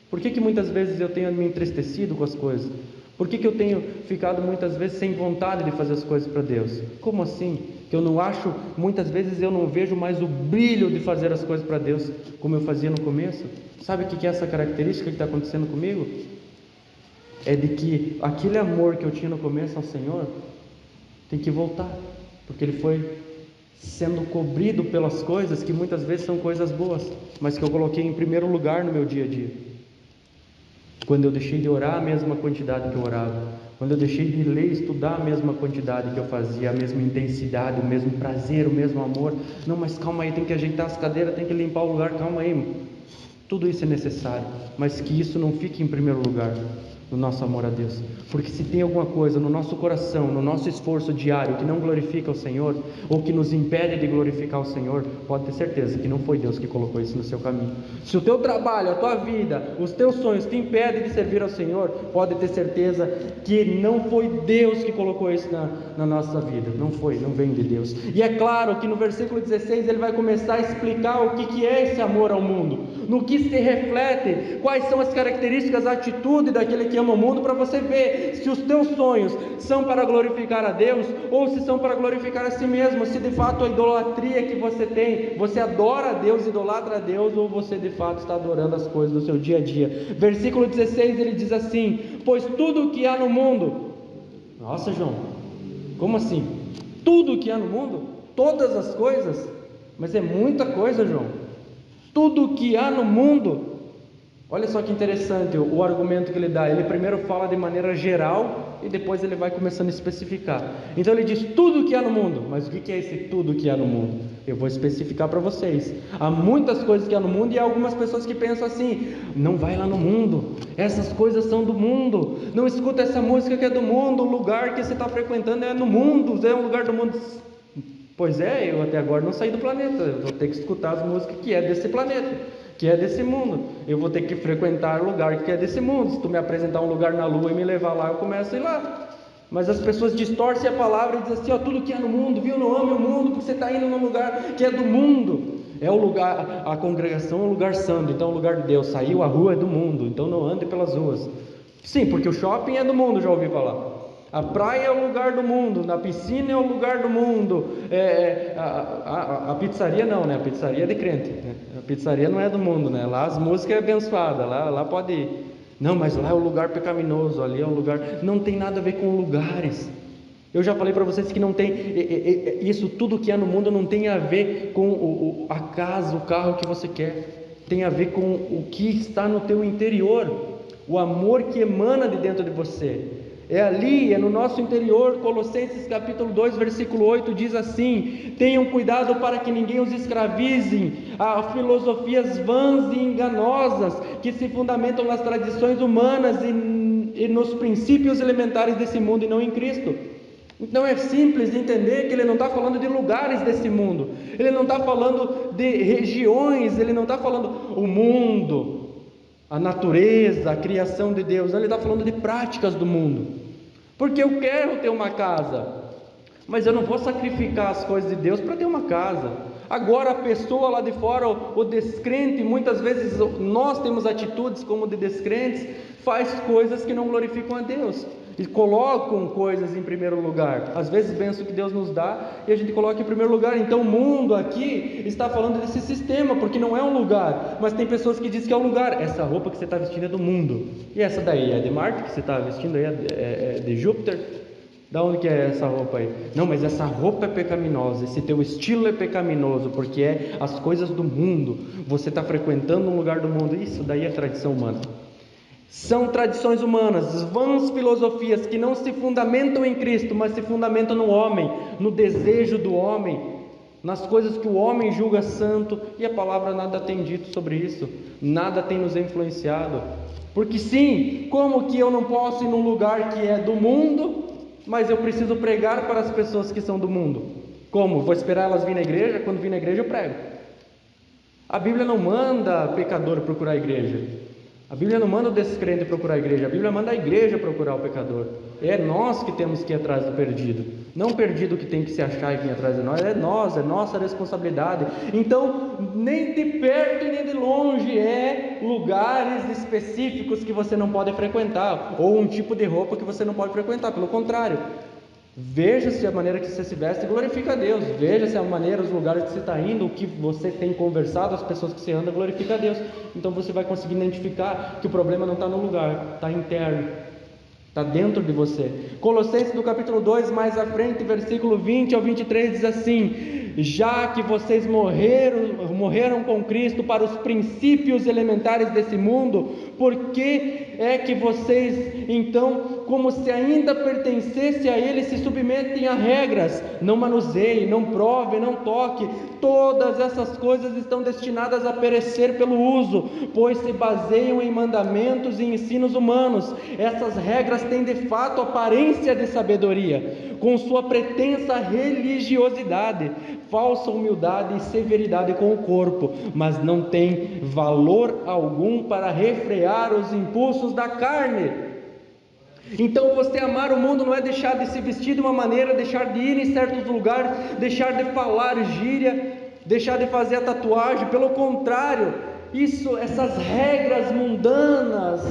Por que muitas vezes eu tenho me entristecido com as coisas? Por que eu tenho ficado muitas vezes sem vontade de fazer as coisas para Deus? Como assim? Que eu não acho, muitas vezes eu não vejo mais o brilho de fazer as coisas para Deus como eu fazia no começo? Sabe o que é essa característica que está acontecendo comigo? É de que aquele amor que eu tinha no começo ao Senhor tem que voltar, porque ele foi sendo cobrido pelas coisas que muitas vezes são coisas boas, mas que eu coloquei em primeiro lugar no meu dia a dia. Quando eu deixei de orar a mesma quantidade que eu orava, quando eu deixei de ler e estudar a mesma quantidade que eu fazia, a mesma intensidade, o mesmo prazer, o mesmo amor. Não, mas calma aí, tem que ajeitar as cadeiras, tem que limpar o lugar, calma aí. Tudo isso é necessário, mas que isso não fique em primeiro lugar no nosso amor a Deus, porque se tem alguma coisa no nosso coração, no nosso esforço diário que não glorifica o Senhor, ou que nos impede de glorificar o Senhor, pode ter certeza que não foi Deus que colocou isso no seu caminho. Se o teu trabalho, a tua vida, os teus sonhos te impedem de servir ao Senhor, pode ter certeza que não foi Deus que colocou isso na nossa vida, não foi, não vem de Deus. E é claro que no versículo 16 ele vai começar a explicar o que é esse amor ao mundo, no que se reflete, quais são as características, a atitude daquele que ama o mundo, para você ver se os teus sonhos são para glorificar a Deus ou se são para glorificar a si mesmo, se de fato a idolatria que você tem, você adora a Deus, idolatra a Deus, ou você de fato está adorando as coisas do seu dia a dia. Versículo 16 ele diz assim: pois tudo o que há no mundo... Nossa, João, como assim? Tudo o que há no mundo? Todas as coisas? Mas é muita coisa, João. Tudo o que há no mundo. Olha só que interessante o argumento que ele dá. Ele primeiro fala de maneira geral e depois ele vai começando a especificar. Então ele diz tudo o que há no mundo. Mas o que é esse tudo o que há no mundo? Eu vou especificar para vocês. Há muitas coisas que há no mundo e há algumas pessoas que pensam assim: não vai lá no mundo, essas coisas são do mundo, não escuta essa música que é do mundo, o lugar que você está frequentando é no mundo, é um lugar do mundo. Pois é, eu até agora não saí do planeta, eu vou ter que escutar as músicas que é desse planeta, que é desse mundo. Eu vou ter que frequentar o lugar que é desse mundo. Se tu me apresentar um lugar na lua e me levar lá, eu começo a ir lá. Mas as pessoas distorcem a palavra e dizem assim: ó, tudo que é no mundo, viu? Não ame o mundo, porque você está indo num lugar que é do mundo. É o lugar, a congregação é um lugar santo, então é o lugar de Deus. Saiu, a rua é do mundo, então não ande pelas ruas. Sim, porque o shopping é do mundo, já ouvi falar. A praia é o lugar do mundo, a piscina é o lugar do mundo, a pizzaria não, né? A pizzaria é de crente, né? A pizzaria não é do mundo, né? Lá as músicas é abençoada, lá pode ir. Não, mas lá é o lugar pecaminoso, ali é o lugar... Não tem nada a ver com lugares. Eu já falei para vocês que não tem... Isso tudo que há no mundo não tem a ver com a casa, o carro que você quer. Tem a ver com o que está no teu interior, o amor que emana de dentro de você. É ali, é no nosso interior. Colossenses capítulo 2, versículo 8 diz assim: tenham cuidado para que ninguém os escravize a filosofias vãs e enganosas, que se fundamentam nas tradições humanas e nos princípios elementares desse mundo e não em Cristo. Então é simples de entender que ele não está falando de lugares desse mundo, ele não está falando de regiões, ele não está falando o mundo, a natureza, a criação de Deus. Ele está falando de práticas do mundo. Porque eu quero ter uma casa, mas eu não vou sacrificar as coisas de Deus para ter uma casa. Agora a pessoa lá de fora, o descrente, muitas vezes nós temos atitudes como de descrentes, faz coisas que não glorificam a Deus e colocam coisas em primeiro lugar. Às vezes bênção que Deus nos dá e a gente coloca em primeiro lugar. Então o mundo aqui está falando desse sistema, porque não é um lugar, mas tem pessoas que dizem que é um lugar. Essa roupa que você está vestindo é do mundo, e essa daí é de Marte, que você está vestindo aí é de Júpiter. Da onde que é essa roupa aí? Não, mas essa roupa é pecaminosa, esse teu estilo é pecaminoso, porque é as coisas do mundo, você está frequentando um lugar do mundo. Isso daí é tradição humana. São tradições humanas, vãs filosofias que não se fundamentam em Cristo, mas se fundamentam no homem, no desejo do homem. nas coisas que o homem julga santo, e a palavra nada tem dito sobre isso, nada tem nos influenciado. Porque sim, como que eu não posso ir num lugar que é do mundo, mas eu preciso pregar para as pessoas que são do mundo? Como? Vou esperar elas virem na igreja? Quando vir na igreja eu prego. A Bíblia não manda pecador procurar a igreja. A Bíblia não manda o descrente procurar a igreja. A Bíblia manda a igreja procurar o pecador. É nós que temos que ir atrás do perdido. Não o perdido que tem que se achar e vir atrás de nós. É nós, é nossa responsabilidade. Então, nem de perto e nem de longe é lugares específicos que você não pode frequentar, ou um tipo de roupa que você não pode frequentar. Pelo contrário, veja se a maneira que você se veste glorifica a Deus. Veja se a maneira, os lugares que você está indo, o que você tem conversado, as pessoas que você anda, glorifica a Deus. Então você vai conseguir identificar que o problema não está no lugar, está interno, está dentro de você. Colossenses no capítulo 2, mais à frente, versículo 20 ao 23, diz assim: já que vocês morreram com Cristo para os princípios elementares desse mundo, por que é que vocês, então, como se ainda pertencesse a Ele, se submetem a regras? Não manuseie, não prove, não toque. Todas essas coisas estão destinadas a perecer pelo uso, pois se baseiam em mandamentos e ensinos humanos. Essas regras têm de fato aparência de sabedoria, com sua pretensa religiosidade, falsa humildade e severidade com o corpo, mas não tem valor algum para refrear os impulsos da carne. Então você amar o mundo não é deixar de se vestir de uma maneira, deixar de ir em certos lugares, deixar de falar gíria, deixar de fazer a tatuagem. Pelo contrário, essas regras mundanas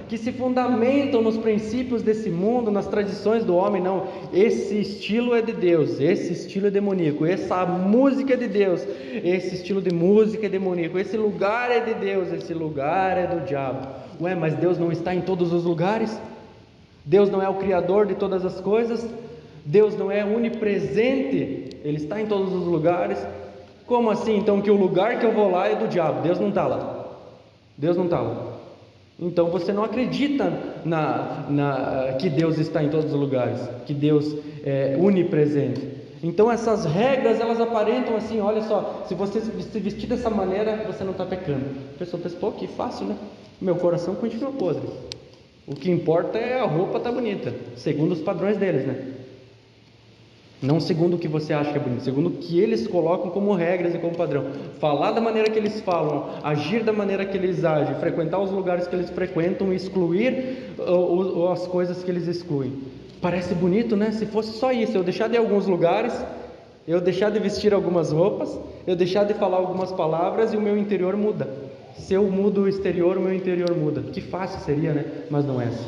que se fundamentam nos princípios desse mundo, nas tradições do homem, não. Esse estilo é de Deus, esse estilo é demoníaco, essa música é de Deus, esse estilo de música é demoníaco, esse lugar é de Deus, esse lugar é do diabo. Ué, mas Deus não está em todos os lugares? Deus não é o Criador de todas as coisas? Deus não é onipresente? Ele está em todos os lugares? Como assim então que o lugar que eu vou lá é do diabo? Deus não está lá. Deus não está lá. Então você não acredita que Deus está em todos os lugares, que Deus é onipresente. Então essas regras, elas aparentam assim: olha só, se você se vestir dessa maneira, você não está pecando. A pessoa pensa: pô, que fácil, né? Meu coração continua podre. O que importa é a roupa estar bonita, segundo os padrões deles, né? Não segundo o que você acha que é bonito, segundo o que eles colocam como regras e como padrão. Falar da maneira que eles falam, agir da maneira que eles agem, frequentar os lugares que eles frequentam, excluir as coisas que eles excluem. Parece bonito, né? Se fosse só isso, eu deixar de ir a alguns lugares, eu deixar de vestir algumas roupas, eu deixar de falar algumas palavras e o meu interior muda. Se eu mudo o exterior, o meu interior muda. Que fácil seria, né? Mas não é assim.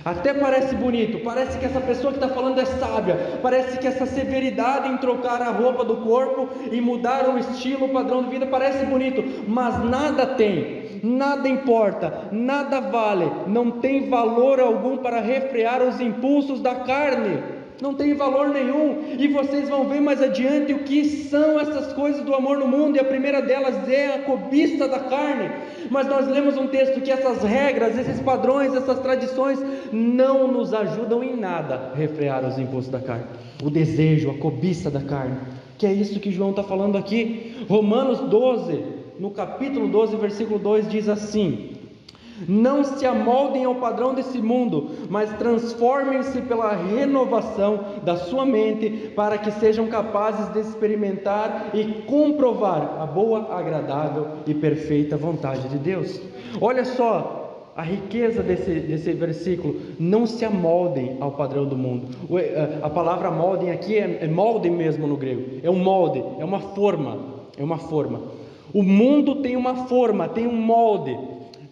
Até parece bonito, parece que essa pessoa que está falando é sábia, parece que essa severidade em trocar a roupa do corpo e mudar o estilo, o padrão de vida, parece bonito, mas nada tem, nada importa, nada vale, não tem valor algum para refrear os impulsos da carne, não tem valor nenhum. E vocês vão ver mais adiante o que são essas coisas do amor no mundo, e a primeira delas é a cobiça da carne. Mas nós lemos um texto que essas regras, esses padrões, essas tradições não nos ajudam em nada a refrear os impulsos da carne, o desejo, a cobiça da carne, que é isso que João está falando aqui. Romanos 12, no capítulo 12, versículo 2 diz assim: não se amoldem ao padrão desse mundo, mas transformem-se pela renovação da sua mente, para que sejam capazes de experimentar e comprovar a boa, agradável e perfeita vontade de Deus. Olha só a riqueza desse versículo: não se amoldem ao padrão do mundo. A palavra moldem aqui é molde mesmo no grego, é um molde, é uma forma, O mundo tem uma forma, tem um molde,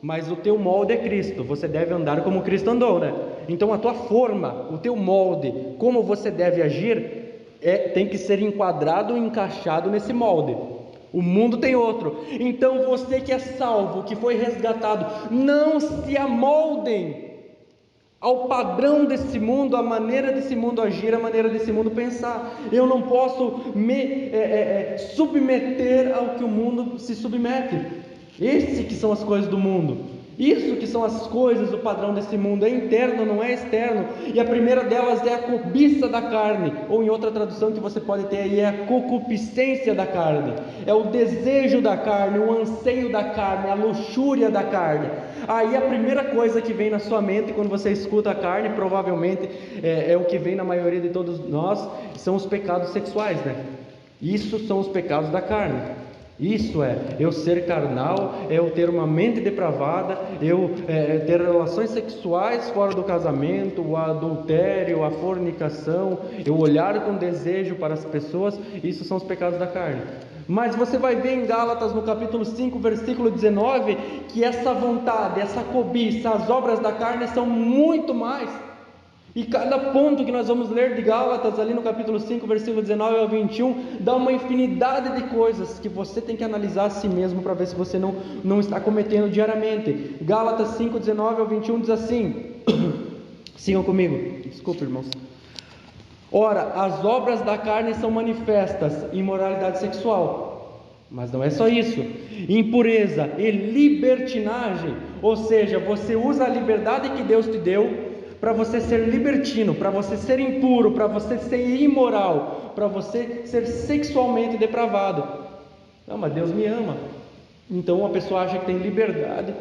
mas o teu molde é Cristo. Você deve andar como Cristo andou, né? Então a tua forma, o teu molde, como você deve agir, tem que ser enquadrado e encaixado nesse molde. O mundo tem outro. Então você que é salvo, que foi resgatado, não se amoldem ao padrão desse mundo, a maneira desse mundo agir, a maneira desse mundo pensar. Eu não posso me submeter ao que o mundo se submete. Esse que são as coisas do mundo. Isso que são as coisas, o padrão desse mundo, é interno, não é externo. E a primeira delas é a cobiça da carne, ou em outra tradução que você pode ter aí, é a concupiscência da carne, é o desejo da carne, o anseio da carne, a luxúria da carne. Aí a primeira coisa que vem na sua mente quando você escuta a carne, provavelmente é o que vem na maioria de todos nós, são os pecados sexuais, né? Isso são os pecados da carne. Isso é eu ser carnal, é eu ter uma mente depravada, eu ter relações sexuais fora do casamento, o adultério, a fornicação, eu olhar com desejo para as pessoas. Isso são os pecados da carne. Mas você vai ver em Gálatas no capítulo 5, versículo 19, que essa vontade, essa cobiça, as obras da carne são muito mais. E cada ponto que nós vamos ler de Gálatas, ali no capítulo 5, versículo 19 ao 21, dá uma infinidade de coisas que você tem que analisar a si mesmo para ver se você não está cometendo diariamente. Gálatas 5, 19 ao 21 diz assim, sigam comigo, desculpa irmãos. Ora, as obras da carne são manifestas: imoralidade sexual, mas não é só isso, impureza e libertinagem, ou seja, você usa a liberdade que Deus te deu para você ser libertino, para você ser impuro, para você ser imoral, para você ser sexualmente depravado. Não, mas Deus me ama. Então a pessoa acha que tem liberdade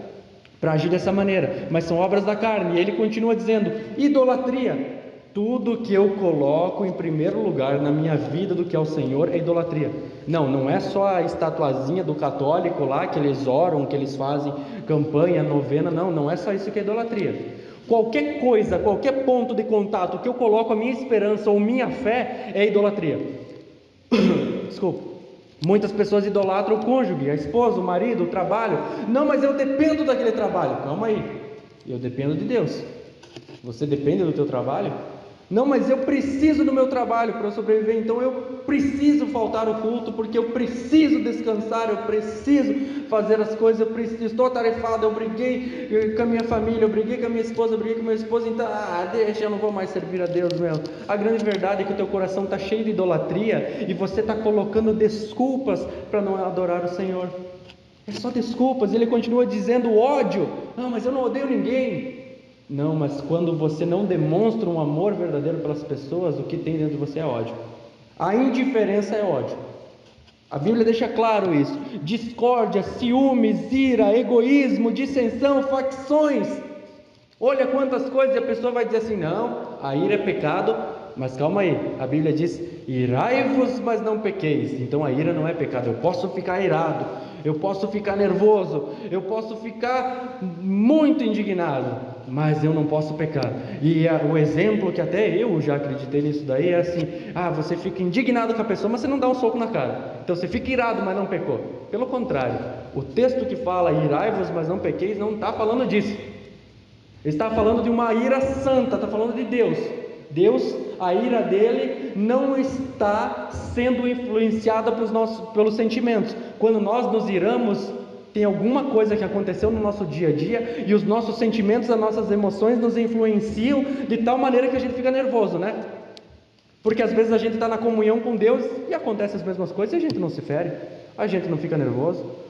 para agir dessa maneira, mas são obras da carne. E ele continua dizendo: idolatria. Tudo que eu coloco em primeiro lugar na minha vida do que ao Senhor é idolatria. Não é só a estatuazinha do católico lá, que eles oram, que eles fazem campanha, novena, não é só isso que é idolatria. Qualquer coisa, qualquer ponto de contato que eu coloco a minha esperança ou minha fé é idolatria. Desculpa. Muitas pessoas idolatram o cônjuge, a esposa, o marido, o trabalho. Não, mas eu dependo daquele trabalho. Calma aí, eu dependo de Deus. Você depende do teu trabalho? Não, mas eu preciso do meu trabalho para eu sobreviver, então eu preciso faltar o culto, porque eu preciso descansar, eu preciso fazer as coisas, eu preciso, estou atarefado, eu briguei com a minha família, eu briguei com a minha esposa, eu briguei com a minha esposa, então, deixa, eu não vou mais servir a Deus, meu. A grande verdade é que o teu coração está cheio de idolatria, e você está colocando desculpas para não adorar o Senhor. É só desculpas. Ele continua dizendo ódio. Não, mas eu não odeio ninguém. Não, mas quando você não demonstra um amor verdadeiro pelas pessoas, o que tem dentro de você é ódio. A indiferença é ódio. A Bíblia deixa claro isso. Discórdia, ciúmes, ira, egoísmo, dissensão, facções. Olha quantas coisas, e a pessoa vai dizer assim: não, a ira é pecado. Mas calma aí, a Bíblia diz: irai-vos, mas não pequeis. Então a ira não é pecado. Eu posso ficar irado, eu posso ficar nervoso, eu posso ficar muito indignado, mas eu não posso pecar. E o exemplo que até eu já acreditei nisso daí é assim: você fica indignado com a pessoa, mas você não dá um soco na cara. Então você fica irado, mas não pecou. Pelo contrário, o texto que fala irai-vos, mas não pequeis, não está falando disso. Ele está falando de uma ira santa, está falando de Deus. Deus, a ira dele não está sendo influenciada pelos sentimentos. Quando nós nos iramos, tem alguma coisa que aconteceu no nosso dia a dia, e os nossos sentimentos, as nossas emoções nos influenciam de tal maneira que a gente fica nervoso, né? Porque às vezes a gente está na comunhão com Deus e acontecem as mesmas coisas e a gente não se fere, a gente não fica nervoso.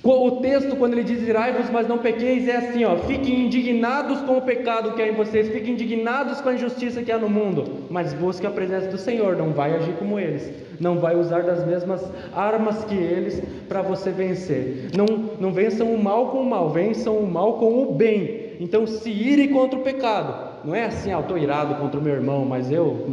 O texto, quando ele diz irai-vos, mas não pequeis, é assim, fiquem indignados com o pecado que há em vocês, fiquem indignados com a injustiça que há no mundo, mas busque a presença do Senhor, não vai agir como eles, não vai usar das mesmas armas que eles para você vencer. Não vençam o mal com o mal, vençam o mal com o bem. Então se ire contra o pecado. Não é assim: eu estou irado contra o meu irmão, mas eu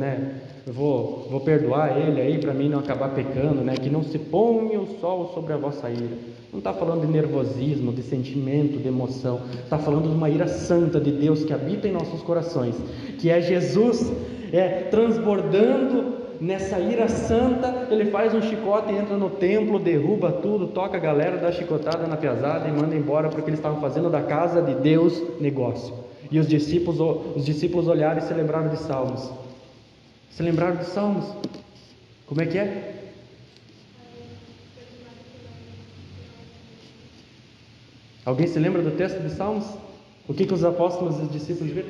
vou perdoar ele aí para mim não acabar pecando, que não se ponha o sol sobre a vossa ira. Não está falando de nervosismo, de sentimento, de emoção. Está falando de uma ira santa de Deus que habita em nossos corações, que é Jesus transbordando nessa ira santa. Ele faz um chicote, entra no templo, derruba tudo, toca a galera, dá chicotada na piazada e manda embora, porque eles estavam fazendo da casa de Deus negócio. E os discípulos olharam e se lembraram de Salmos. Se lembraram de Salmos? Como é que é? Alguém se lembra do texto de Salmos? O que os apóstolos e os discípulos viram?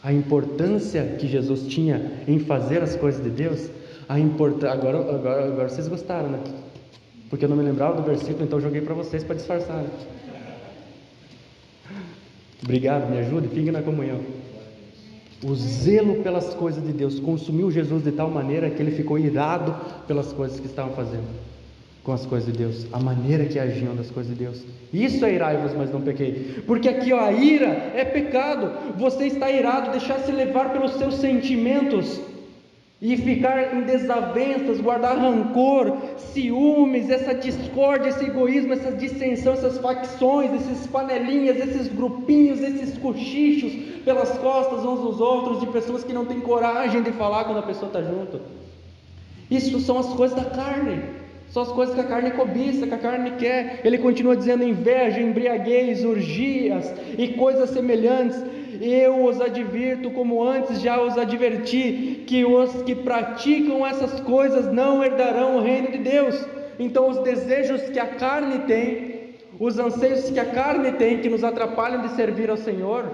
A importância que Jesus tinha em fazer as coisas de Deus. Agora vocês gostaram, né? Porque eu não me lembrava do versículo, então eu joguei para vocês para disfarçar. Né? Obrigado, me ajude, fique na comunhão. O zelo pelas coisas de Deus consumiu Jesus de tal maneira que ele ficou irado pelas coisas que estavam fazendo com as coisas de Deus, a maneira que agiam das coisas de Deus. Isso é irai-vos, mas não pequei. Porque aqui ó, a ira é pecado. Você está irado, deixar-se levar pelos seus sentimentos e ficar em desavenças, guardar rancor, ciúmes, essa discórdia, esse egoísmo, essa dissensão, essas facções, esses panelinhas, esses grupinhos, esses cochichos pelas costas uns dos outros, de pessoas que não têm coragem de falar quando a pessoa está junto. Isso são as coisas da carne, são as coisas que a carne cobiça, que a carne quer. Ele continua dizendo: inveja, embriaguez, orgias e coisas semelhantes. Eu os advirto, como antes já os adverti, que os que praticam essas coisas não herdarão o reino de Deus. Então os desejos que a carne tem, os anseios que a carne tem, que nos atrapalham de servir ao Senhor,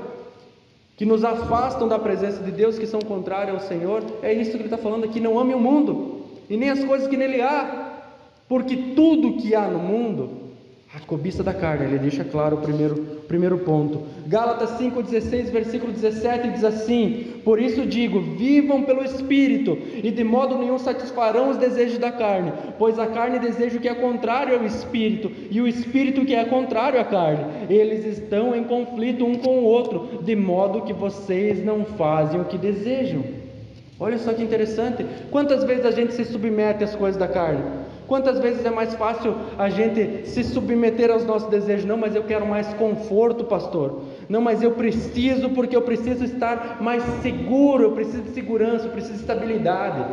que nos afastam da presença de Deus, que são contrários ao Senhor, é isso que ele está falando aqui. Não ame o mundo, e nem as coisas que nele há, porque tudo que há no mundo, a cobiça da carne. Ele deixa claro o primeiro ponto. Gálatas 5,16, versículo 17 diz assim: por isso digo, vivam pelo Espírito, e de modo nenhum satisfarão os desejos da carne, pois a carne deseja o que é contrário ao Espírito, e o Espírito que é contrário à carne. Eles estão em conflito um com o outro, de modo que vocês não fazem o que desejam. Olha só que interessante. Quantas vezes a gente se submete às coisas da carne? Quantas vezes é mais fácil a gente se submeter aos nossos desejos? Não, mas eu quero mais conforto, pastor. Não, mas eu preciso, porque eu preciso estar mais seguro, eu preciso de segurança, eu preciso de estabilidade.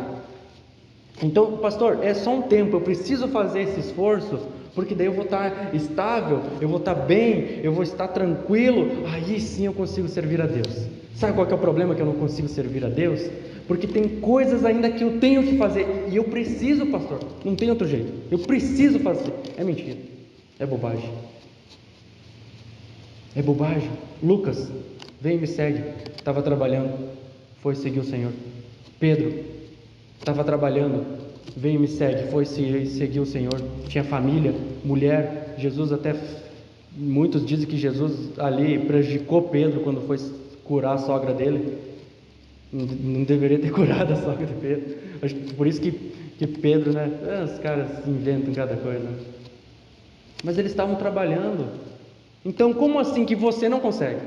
Então, pastor, é só um tempo, eu preciso fazer esse esforço, porque daí eu vou estar estável, eu vou estar bem, eu vou estar tranquilo, aí sim eu consigo servir a Deus. Sabe qual que é o problema que eu não consigo servir a Deus? Porque tem coisas ainda que eu tenho que fazer, e eu preciso, pastor, não tem outro jeito, eu preciso fazer. É mentira, é bobagem. É bobagem. Lucas, vem e me segue. Estava trabalhando, foi seguir o Senhor. Pedro, estava trabalhando, vem e me segue, foi seguir o Senhor. Tinha família, mulher. Jesus até, muitos dizem que Jesus ali prejudicou Pedro quando foi curar a sogra dele. Não deveria ter curado a sogra de Pedro. Por isso que Pedro, né? Os caras inventam cada coisa. Mas eles estavam trabalhando. Então, como assim que você não consegue?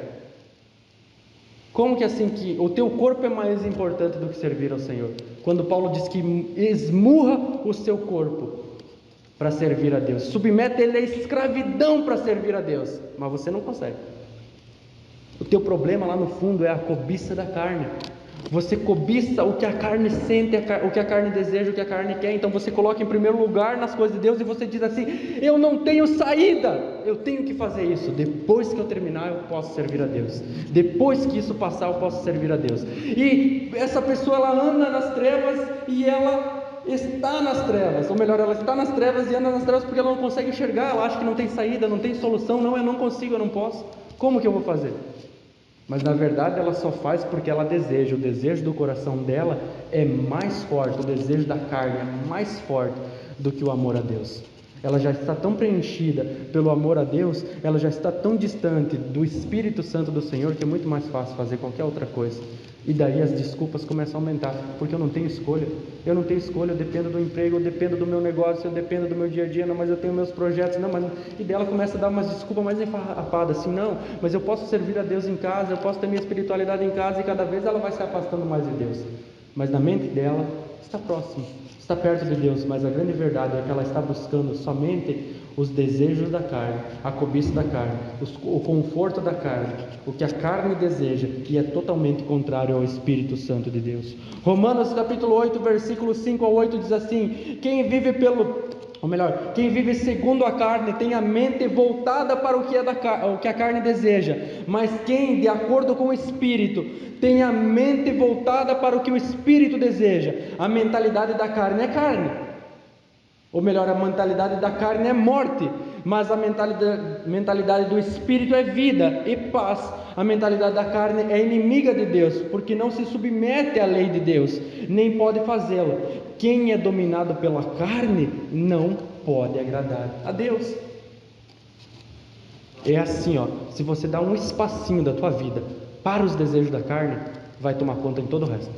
Como que assim que o teu corpo é mais importante do que servir ao Senhor? Quando Paulo diz que esmurra o seu corpo para servir a Deus, submete ele à escravidão para servir a Deus, mas você não consegue. O teu problema lá no fundo é a cobiça da carne. Você cobiça o que a carne sente, o que a carne deseja, o que a carne quer. Então você coloca em primeiro lugar nas coisas de Deus e você diz assim: eu não tenho saída, eu tenho que fazer isso. Depois que eu terminar eu posso servir a Deus. Depois que isso passar eu posso servir a Deus. E essa pessoa, ela anda nas trevas e ela está nas trevas, ou melhor, ela está nas trevas e anda nas trevas porque ela não consegue enxergar. Ela acha que não tem saída, não tem solução. Não, eu não consigo, eu não posso. Como que eu vou fazer? Mas na verdade ela só faz porque ela deseja. O desejo do coração dela é mais forte, o desejo da carne é mais forte do que o amor a Deus. Ela já está tão preenchida pelo amor a Deus, ela já está tão distante do Espírito Santo do Senhor, que é muito mais fácil fazer qualquer outra coisa. E daí as desculpas começam a aumentar, porque eu não tenho escolha, eu dependo do emprego, eu dependo do meu negócio, eu dependo do meu dia a dia, não, mas eu tenho meus projetos, não, mas... E daí ela começa a dar umas desculpas mais enfarrapadas, assim, não, mas eu posso servir a Deus em casa, eu posso ter minha espiritualidade em casa, e cada vez ela vai se afastando mais de Deus. Mas na mente dela está próximo, está perto de Deus, mas a grande verdade é que ela está buscando somente os desejos da carne, a cobiça da carne, o conforto da carne, o que a carne deseja, e é totalmente contrário ao Espírito Santo de Deus. Romanos capítulo 8, versículo 5 ao 8 diz assim: quem vive segundo a carne tem a mente voltada para o que a carne deseja, mas quem, de acordo com o Espírito, tem a mente voltada para o que o Espírito deseja. A mentalidade da carne é carne, ou melhor, a mentalidade da carne é morte, mas a mentalidade do Espírito é vida e paz. A mentalidade da carne é inimiga de Deus, porque não se submete à lei de Deus, nem pode fazê-lo. Quem é dominado pela carne não pode agradar a Deus. É assim, ó, se você dá um espacinho da tua vida para os desejos da carne, vai tomar conta em todo o resto.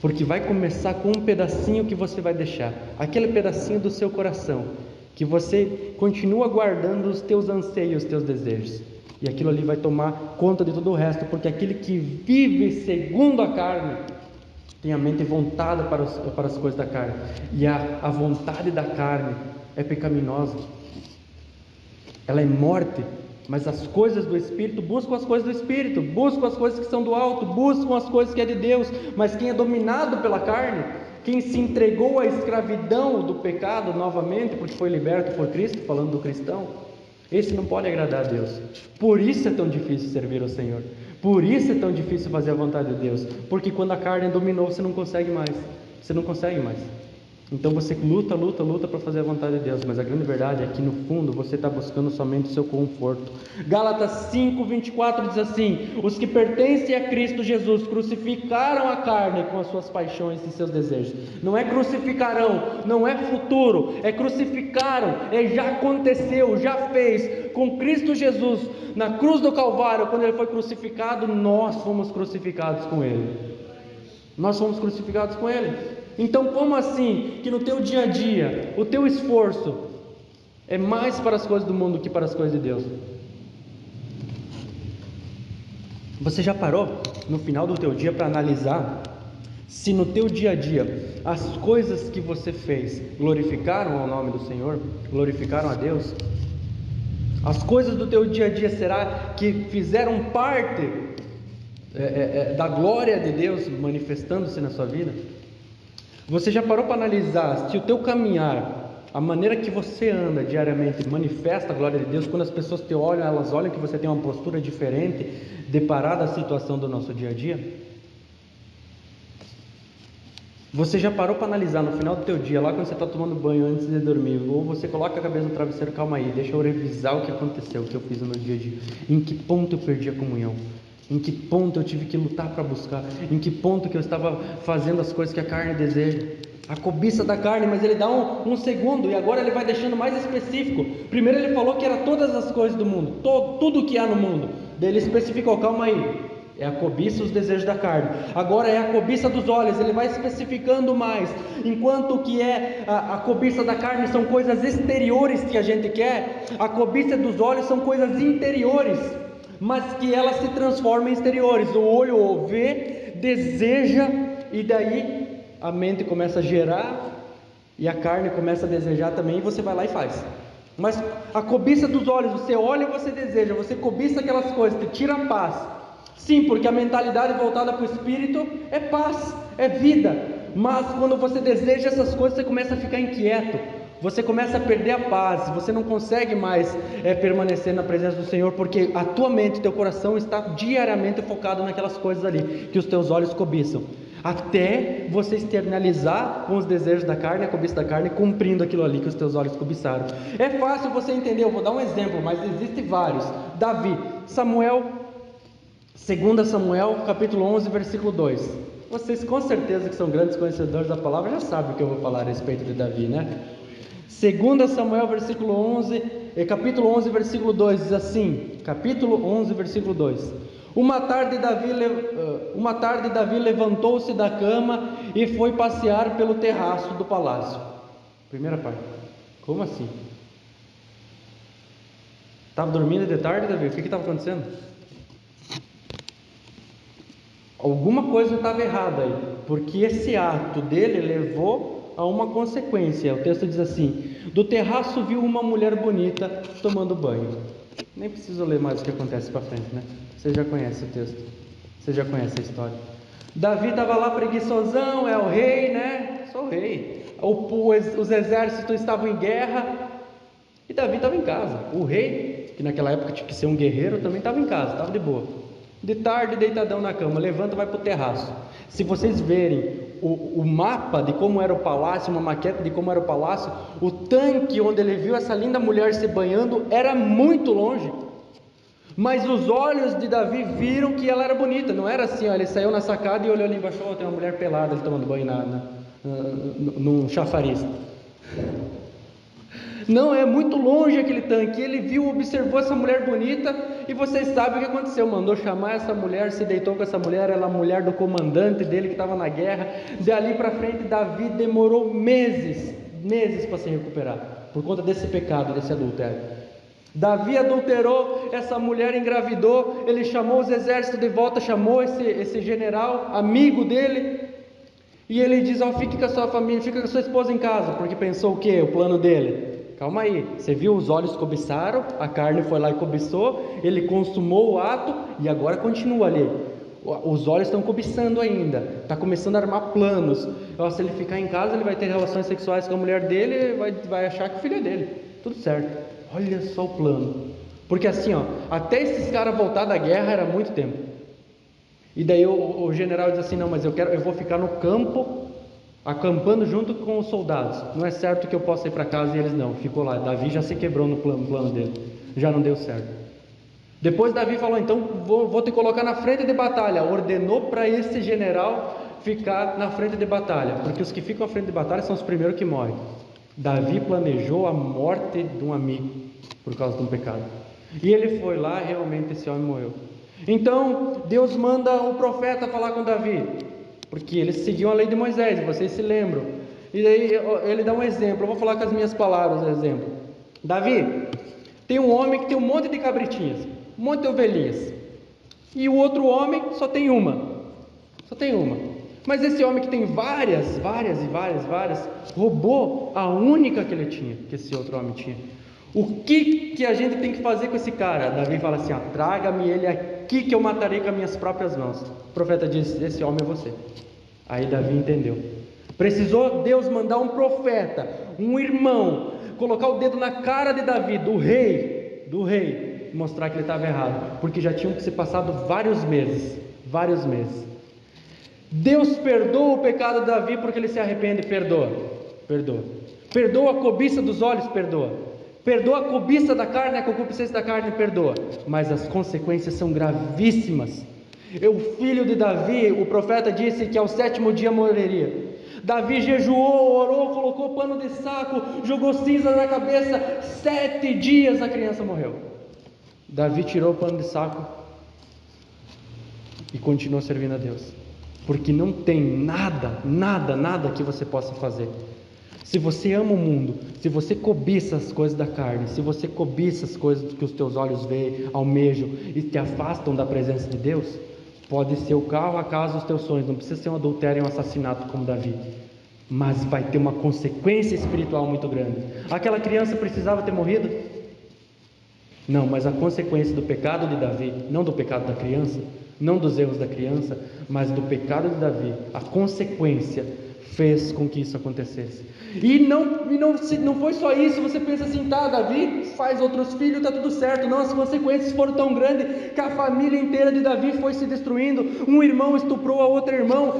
Porque vai começar com um pedacinho que você vai deixar, aquele pedacinho do seu coração, que você continua guardando os teus anseios, os teus desejos. E aquilo ali vai tomar conta de todo o resto, porque aquele que vive segundo a carne tem a mente voltada para as coisas da carne. E a vontade da carne é pecaminosa. Ela é morte. Mas as coisas do Espírito, buscam as coisas do Espírito, buscam as coisas que são do alto, buscam as coisas que é de Deus. Mas quem é dominado pela carne, quem se entregou à escravidão do pecado novamente, porque foi liberto por Cristo, falando do cristão, esse não pode agradar a Deus. Por isso é tão difícil servir ao Senhor. Por isso é tão difícil fazer a vontade de Deus. Porque quando a carne dominou, você não consegue mais. Você não consegue mais. Então você luta para fazer a vontade de Deus, mas a grande verdade é que no fundo você está buscando somente o seu conforto. Gálatas 5:24 diz assim: os que pertencem a Cristo Jesus crucificaram a carne com as suas paixões e seus desejos. Não é crucificarão, não é futuro, é crucificaram, já aconteceu, já fez. Com Cristo Jesus na cruz do Calvário, quando Ele foi crucificado, nós fomos crucificados com Ele. Nós fomos crucificados com Ele. Então, como assim que no teu dia a dia, o teu esforço é mais para as coisas do mundo do que para as coisas de Deus? Você já parou no final do teu dia para analisar se no teu dia a dia as coisas que você fez glorificaram ao nome do Senhor, glorificaram a Deus? As coisas do teu dia a dia, será que fizeram parte da glória de Deus manifestando-se na sua vida? Você já parou para analisar se o teu caminhar, a maneira que você anda diariamente, manifesta a glória de Deus? Quando as pessoas te olham, elas olham que você tem uma postura diferente, deparada à situação do nosso dia a dia? Você já parou para analisar no final do teu dia, lá quando você está tomando banho antes de dormir, ou você coloca a cabeça no travesseiro, calma aí, deixa eu revisar o que aconteceu, o que eu fiz no meu dia a dia, em que ponto eu perdi a comunhão? Em que ponto eu tive que lutar para buscar? Em que ponto que eu estava fazendo as coisas que a carne deseja? A cobiça da carne, mas ele dá um segundo, e agora ele vai deixando mais específico. Primeiro ele falou que era todas as coisas do mundo, tudo que há no mundo. Daí ele especificou, calma aí, é a cobiça e os desejos da carne. Agora é a cobiça dos olhos, ele vai especificando mais. Enquanto que a cobiça da carne são coisas exteriores que a gente quer, a cobiça dos olhos são coisas interiores, mas que elas se transformam em exteriores. O olho vê, deseja, e daí a mente começa a gerar, e a carne começa a desejar também, e você vai lá e faz. Mas a cobiça dos olhos, você olha e você deseja, você cobiça aquelas coisas, te tira a paz. Sim, porque a mentalidade voltada para o Espírito é paz, é vida. Mas quando você deseja essas coisas, você começa a ficar inquieto, você começa a perder a paz, você não consegue mais permanecer na presença do Senhor, porque a tua mente, teu coração está diariamente focado naquelas coisas ali, que os teus olhos cobiçam, até você externalizar com os desejos da carne, a cobiça da carne, cumprindo aquilo ali que os teus olhos cobiçaram. É fácil você entender, eu vou dar um exemplo, mas existem vários. Davi, 2 Samuel, capítulo 11, versículo 2. Vocês com certeza que são grandes conhecedores da palavra, já sabem o que eu vou falar a respeito de Davi, né? 2 Samuel, capítulo 11, versículo 2, diz assim, capítulo 11, versículo 2. Uma tarde Davi levantou-se da cama e foi passear pelo terraço do palácio. Primeira parte. Como assim? Estava dormindo de tarde, Davi? O que estava acontecendo? Alguma coisa estava errada aí, porque esse ato dele levou a uma consequência. O texto diz assim: do terraço viu uma mulher bonita tomando banho. Nem preciso ler mais o que acontece para frente, né? Você já conhece o texto, você já conhece a história. Davi estava lá preguiçosão, é o rei, né? Sou o rei. Os exércitos estavam em guerra e Davi estava em casa. O rei, que naquela época tinha que ser um guerreiro, também estava em casa, estava de boa. De tarde, deitadão na cama, levanta e vai para o terraço. Se vocês verem o mapa de como era o palácio, uma maquete de como era o palácio, o tanque onde ele viu essa linda mulher se banhando era muito longe. Mas os olhos de Davi viram que ela era bonita. Não era assim, ó, ele saiu na sacada e olhou ali embaixo, tem uma mulher pelada ali tomando banho num chafariz. Não é muito longe aquele tanque. Ele viu, observou essa mulher bonita, e vocês sabem o que aconteceu. Mandou chamar essa mulher, se deitou com essa mulher. Ela é a mulher do comandante dele que estava na guerra. Dali para frente, Davi demorou meses para se recuperar, por conta desse pecado, desse adultério. Davi adulterou, essa mulher engravidou, ele chamou os exércitos de volta, chamou esse general, amigo dele, e ele diz: fique com a sua família, fica com a sua esposa em casa, porque pensou o quê? O plano dele: calma aí, você viu, os olhos cobiçaram, a carne foi lá e cobiçou, ele consumou o ato, e agora continua ali, os olhos estão cobiçando ainda, está começando a armar planos. Se ele ficar em casa, ele vai ter relações sexuais com a mulher dele, vai achar que o filho é dele, tudo certo. Olha só o plano, porque assim, até esses caras voltar da guerra era muito tempo. E daí o general diz assim: não, mas eu vou ficar no campo, acampando junto com os soldados, não é certo que eu possa ir para casa. E eles não, ficou lá. Davi já se quebrou no plano dele, já não deu certo. Depois Davi falou: então vou te colocar na frente de batalha. Ordenou para esse general ficar na frente de batalha, porque os que ficam na frente de batalha são os primeiros que morrem. Davi planejou a morte de um amigo por causa de um pecado, e ele foi lá, realmente esse homem morreu. Então Deus manda um profeta falar com Davi, porque eles seguiam a lei de Moisés, vocês se lembram. E daí ele dá um exemplo, eu vou falar com as minhas palavras o exemplo. Davi, tem um homem que tem um monte de cabritinhas, um monte de ovelhinhas, e o outro homem só tem uma. Mas esse homem que tem várias, roubou a única que ele tinha, que esse outro homem tinha. O que a gente tem que fazer com esse cara? Davi fala assim: traga-me ele aqui, que eu matarei com as minhas próprias mãos. O profeta diz: esse homem é você. Aí Davi entendeu. Precisou Deus mandar um profeta, um irmão, colocar o dedo na cara de Davi, do rei, mostrar que ele estava errado, porque já tinham se passado vários meses. Deus perdoa o pecado de Davi porque ele se arrepende. Perdoa a cobiça dos olhos, perdoa a cobiça da carne, a concupiscência da carne, perdoa. Mas as consequências são gravíssimas. O filho de Davi, o profeta disse que ao 7º dia morreria. Davi jejuou, orou, colocou pano de saco, jogou cinza na cabeça. 7 dias a criança morreu. Davi tirou o pano de saco e continuou servindo a Deus, porque não tem nada que você possa fazer. Se você ama o mundo, se você cobiça as coisas da carne, se você cobiça as coisas que os teus olhos veem, almejam e te afastam da presença de Deus, pode ser o carro, a casa, os teus sonhos, não precisa ser um adultério e um assassinato como Davi, mas vai ter uma consequência espiritual muito grande. Aquela criança precisava ter morrido? Não, mas a consequência do pecado de Davi, não do pecado da criança, não dos erros da criança, mas do pecado de Davi, a consequência fez com que isso acontecesse. E não foi só isso. Você pensa assim: Davi faz outros filhos, está tudo certo. Não, as consequências foram tão grandes que a família inteira de Davi foi se destruindo. Um irmão estuprou a outro irmão,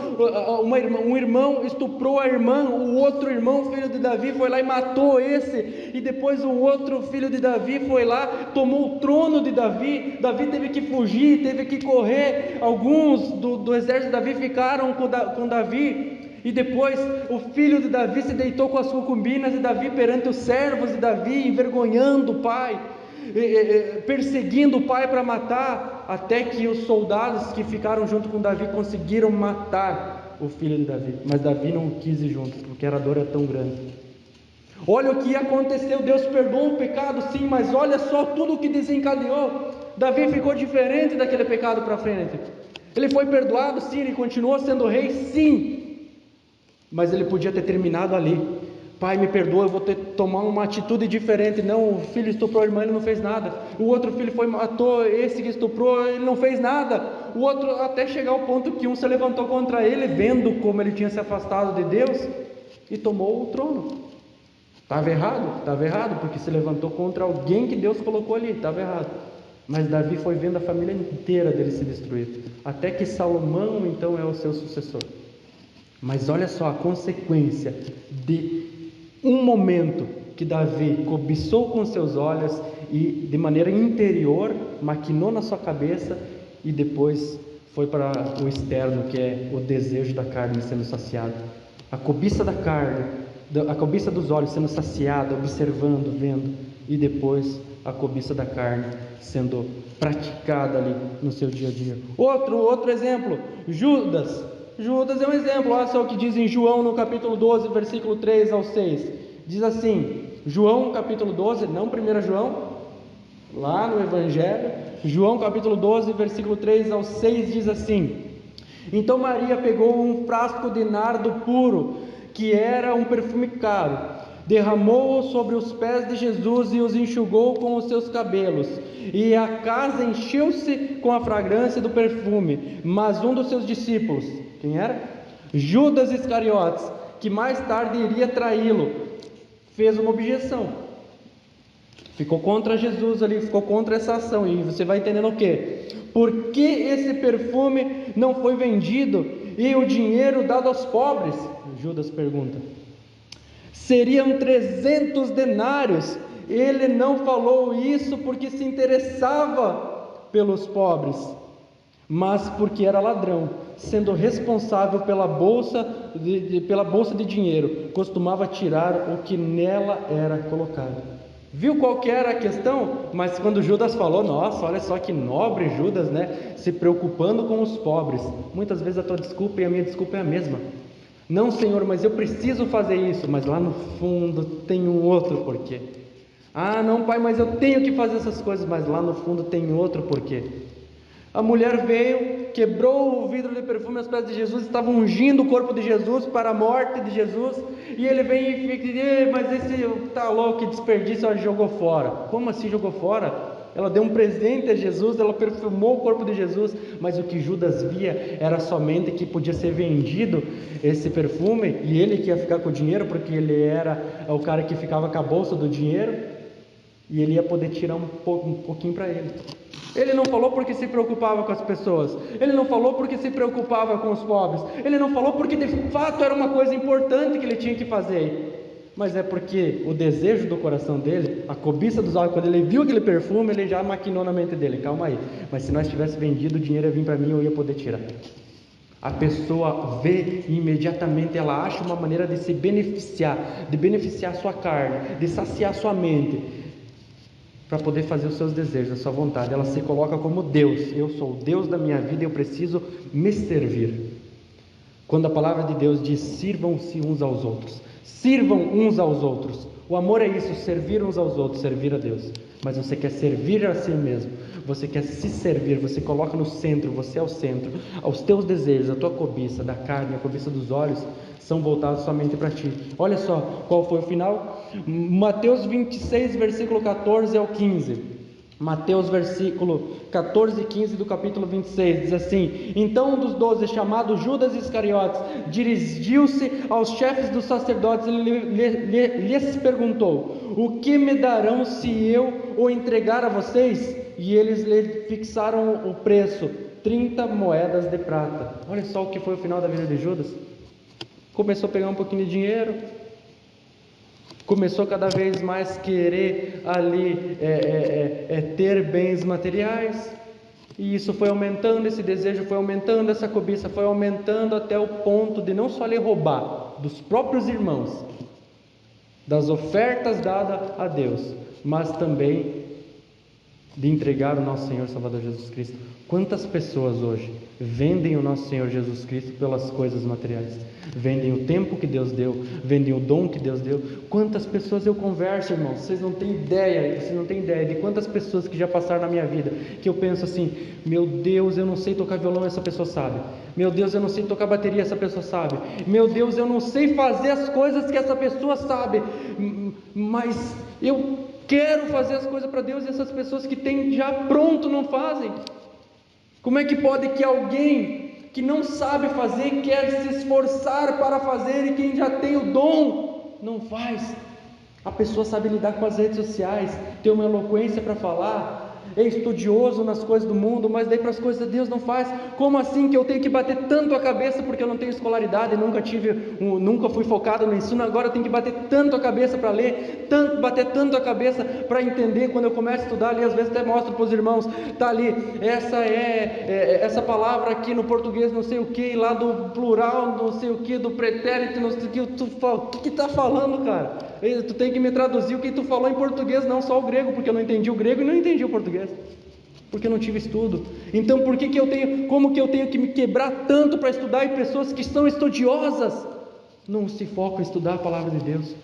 um irmão estuprou a irmã, o outro irmão, filho de Davi, foi lá e matou esse, e depois o outro filho de Davi foi lá, tomou o trono de Davi. Davi teve que fugir, teve que correr. Alguns do exército de Davi ficaram com Davi. E depois o filho de Davi se deitou com as concubinas de Davi perante os servos de Davi, envergonhando o pai, perseguindo o pai para matar, até que os soldados que ficaram junto com Davi conseguiram matar o filho de Davi. Mas Davi não quis ir junto, porque a dor era tão grande. Olha o que aconteceu. Deus perdoou o pecado, sim, mas olha só tudo o que desencadeou. Davi ficou diferente daquele pecado para frente. Ele foi perdoado, sim, ele continuou sendo rei, sim, mas ele podia ter terminado ali. Pai, me perdoa, eu vou ter que tomar uma atitude diferente. Não, o filho estuprou a irmã, ele não fez nada. O outro filho matou esse que estuprou, ele não fez nada. O outro, até chegar ao ponto que um se levantou contra ele, vendo como ele tinha se afastado de Deus, e tomou o trono. Estava errado, porque se levantou contra alguém que Deus colocou ali, estava errado. Mas Davi foi vendo a família inteira dele se destruir, até que Salomão então é o seu sucessor. Mas olha só a consequência de um momento que Davi cobiçou com seus olhos e de maneira interior maquinou na sua cabeça, e depois foi para o externo, que é o desejo da carne sendo saciado. A cobiça da carne A cobiça dos olhos sendo saciada, observando, vendo, e depois a cobiça da carne sendo praticada ali no seu dia a dia. Outro exemplo, Judas. Judas é um exemplo. Olha só o que diz em João no capítulo 12, versículo 3 ao 6. Diz assim, João capítulo 12, não 1 João, lá no Evangelho, João capítulo 12, versículo 3 ao 6 diz assim: então Maria pegou um frasco de nardo puro, que era um perfume caro, derramou-o sobre os pés de Jesus e os enxugou com os seus cabelos, e a casa encheu-se com a fragrância do perfume. Mas um dos seus discípulos, quem era? Judas Iscariotes, que mais tarde iria traí-lo, fez uma objeção. Ficou contra Jesus ali, ficou contra essa ação. E você vai entendendo o quê? Por que esse perfume não foi vendido e o dinheiro dado aos pobres? Judas pergunta. Seriam 300 denários. Ele não falou isso porque se interessava pelos pobres, mas porque era ladrão, sendo responsável pela bolsa de dinheiro, costumava tirar o que nela era colocado. Viu qual que era a questão? Mas quando Judas falou, nossa, olha só que nobre Judas, né? Se preocupando com os pobres. Muitas vezes a tua desculpa e a minha desculpa é a mesma. Não, Senhor, mas eu preciso fazer isso. Mas lá no fundo tem um outro porquê. Ah, não, Pai, mas eu tenho que fazer essas coisas. Mas lá no fundo tem outro porquê. A mulher veio, quebrou o vidro de perfume aos pés de Jesus, estava ungindo o corpo de Jesus para a morte de Jesus, e ele vem e fica, mas esse tá louco, que desperdício, ela jogou fora. Como assim jogou fora? Ela deu um presente a Jesus, ela perfumou o corpo de Jesus, mas o que Judas via era somente que podia ser vendido esse perfume, e ele que ia ficar com o dinheiro, porque ele era o cara que ficava com a bolsa do dinheiro, e ele ia poder tirar um pouquinho para ele. Ele não falou porque se preocupava com as pessoas, ele não falou porque se preocupava com os pobres, ele não falou porque de fato era uma coisa importante que ele tinha que fazer, mas é porque o desejo do coração dele, a cobiça dos olhos, quando ele viu aquele perfume, ele já maquinou na mente dele, calma aí, mas se nós tivesse vendido, o dinheiro ia vir para mim, eu ia poder tirar. A pessoa vê e imediatamente ela acha uma maneira de se beneficiar, de beneficiar a sua carne, de saciar a sua mente, para poder fazer os seus desejos, a sua vontade. Ela se coloca como Deus. Eu sou o Deus da minha vida e eu preciso me servir. Quando a palavra de Deus diz, sirvam-se uns aos outros. Sirvam uns aos outros. O amor é isso, servir uns aos outros, servir a Deus. Mas você quer servir a si mesmo. Você quer se servir, você coloca no centro, você é o centro. Os teus desejos, a tua cobiça da carne, a cobiça dos olhos, são voltados somente para ti. Olha só, qual foi o final? Mateus 26, versículo 14 ao 15. Mateus versículo 14 e 15 do capítulo 26, diz assim: então um dos 12, chamado Judas Iscariotes, dirigiu-se aos chefes dos sacerdotes e lhes perguntou: o que me darão se eu o entregar a vocês? E eles lhe fixaram o preço, 30 moedas de prata. Olha só o que foi o final da vida de Judas. Começou a pegar um pouquinho de dinheiro, começou cada vez mais querer ali ter bens materiais, e isso foi aumentando, esse desejo foi aumentando, essa cobiça foi aumentando até o ponto de não só lhe roubar dos próprios irmãos, das ofertas dadas a Deus, mas também de entregar o nosso Senhor Salvador Jesus Cristo. Quantas pessoas hoje vendem o nosso Senhor Jesus Cristo pelas coisas materiais? Vendem o tempo que Deus deu, vendem o dom que Deus deu. Quantas pessoas eu converso, irmãos, vocês não têm ideia de quantas pessoas que já passaram na minha vida, que eu penso assim, meu Deus, eu não sei tocar violão, essa pessoa sabe. Meu Deus, eu não sei tocar bateria, essa pessoa sabe. Meu Deus, eu não sei fazer as coisas que essa pessoa sabe, mas eu quero fazer as coisas para Deus, e essas pessoas que têm já pronto não fazem. Como é que pode que alguém que não sabe fazer quer se esforçar para fazer, e quem já tem o dom não faz? A pessoa sabe lidar com as redes sociais, tem uma eloquência para falar, é estudioso nas coisas do mundo, mas daí para as coisas de Deus não faz. Como assim que eu tenho que bater tanto a cabeça porque eu não tenho escolaridade, nunca fui focado no ensino, agora eu tenho que bater tanto a cabeça para ler, bater tanto a cabeça para entender. Quando eu começo a estudar ali, às vezes até mostro para os irmãos, tá ali, essa palavra aqui no português não sei o que, lá do plural não sei o que, do pretérito não sei o que, o que está falando, cara? Tu tem que me traduzir o que tu falou em português, não só o grego, porque eu não entendi o grego e não entendi o português, porque eu não tive estudo. Então como que eu tenho que me quebrar tanto para estudar, e pessoas que são estudiosas não se focam em estudar a palavra de Deus?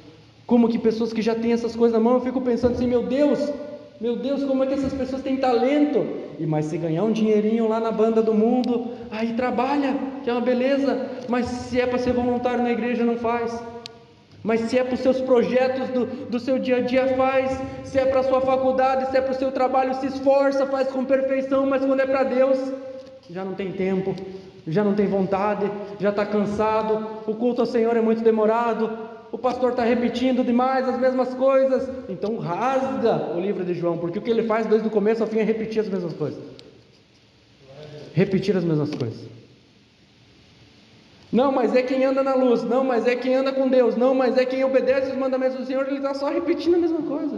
Como que pessoas que já têm essas coisas na mão, eu fico pensando assim, meu Deus, como é que essas pessoas têm talento? Mas se ganhar um dinheirinho lá na banda do mundo, aí trabalha, que é uma beleza, mas se é para ser voluntário na igreja, não faz. Mas se é para os seus projetos do seu dia a dia, faz. Se é para a sua faculdade, se é para o seu trabalho, se esforça, faz com perfeição. Mas quando é para Deus, já não tem tempo, já não tem vontade, já está cansado. O culto ao Senhor é muito demorado, o pastor está repetindo demais as mesmas coisas. Então rasga o livro de João, porque o que ele faz desde o começo ao fim é repetir as mesmas coisas. Repetir as mesmas coisas. Não, mas é quem anda na luz. Não, mas é quem anda com Deus. Não, mas é quem obedece os mandamentos do Senhor. Ele está só repetindo a mesma coisa.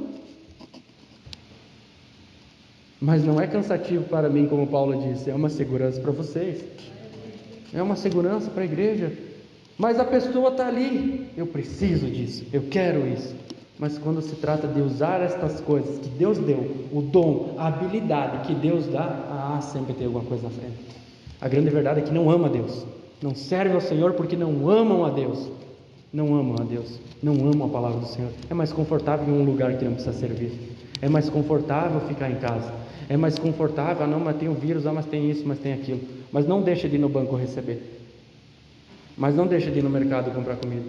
Mas não é cansativo para mim, como Paulo disse. É uma segurança para vocês. É uma segurança para a igreja. Mas a pessoa está ali. Eu preciso disso. Eu quero isso. Mas quando se trata de usar estas coisas que Deus deu, o dom, a habilidade que Deus dá, sempre tem alguma coisa na frente. A grande verdade é que não ama a Deus. Não serve ao Senhor porque não amam a Deus. Não amam a Deus. Não amam a palavra do Senhor. É mais confortável em um lugar que não precisa servir. É mais confortável ficar em casa. É mais confortável, não, mas tem o vírus, mas tem isso, mas tem aquilo. Mas não deixa de ir no banco receber. Mas não deixa de ir no mercado comprar comida.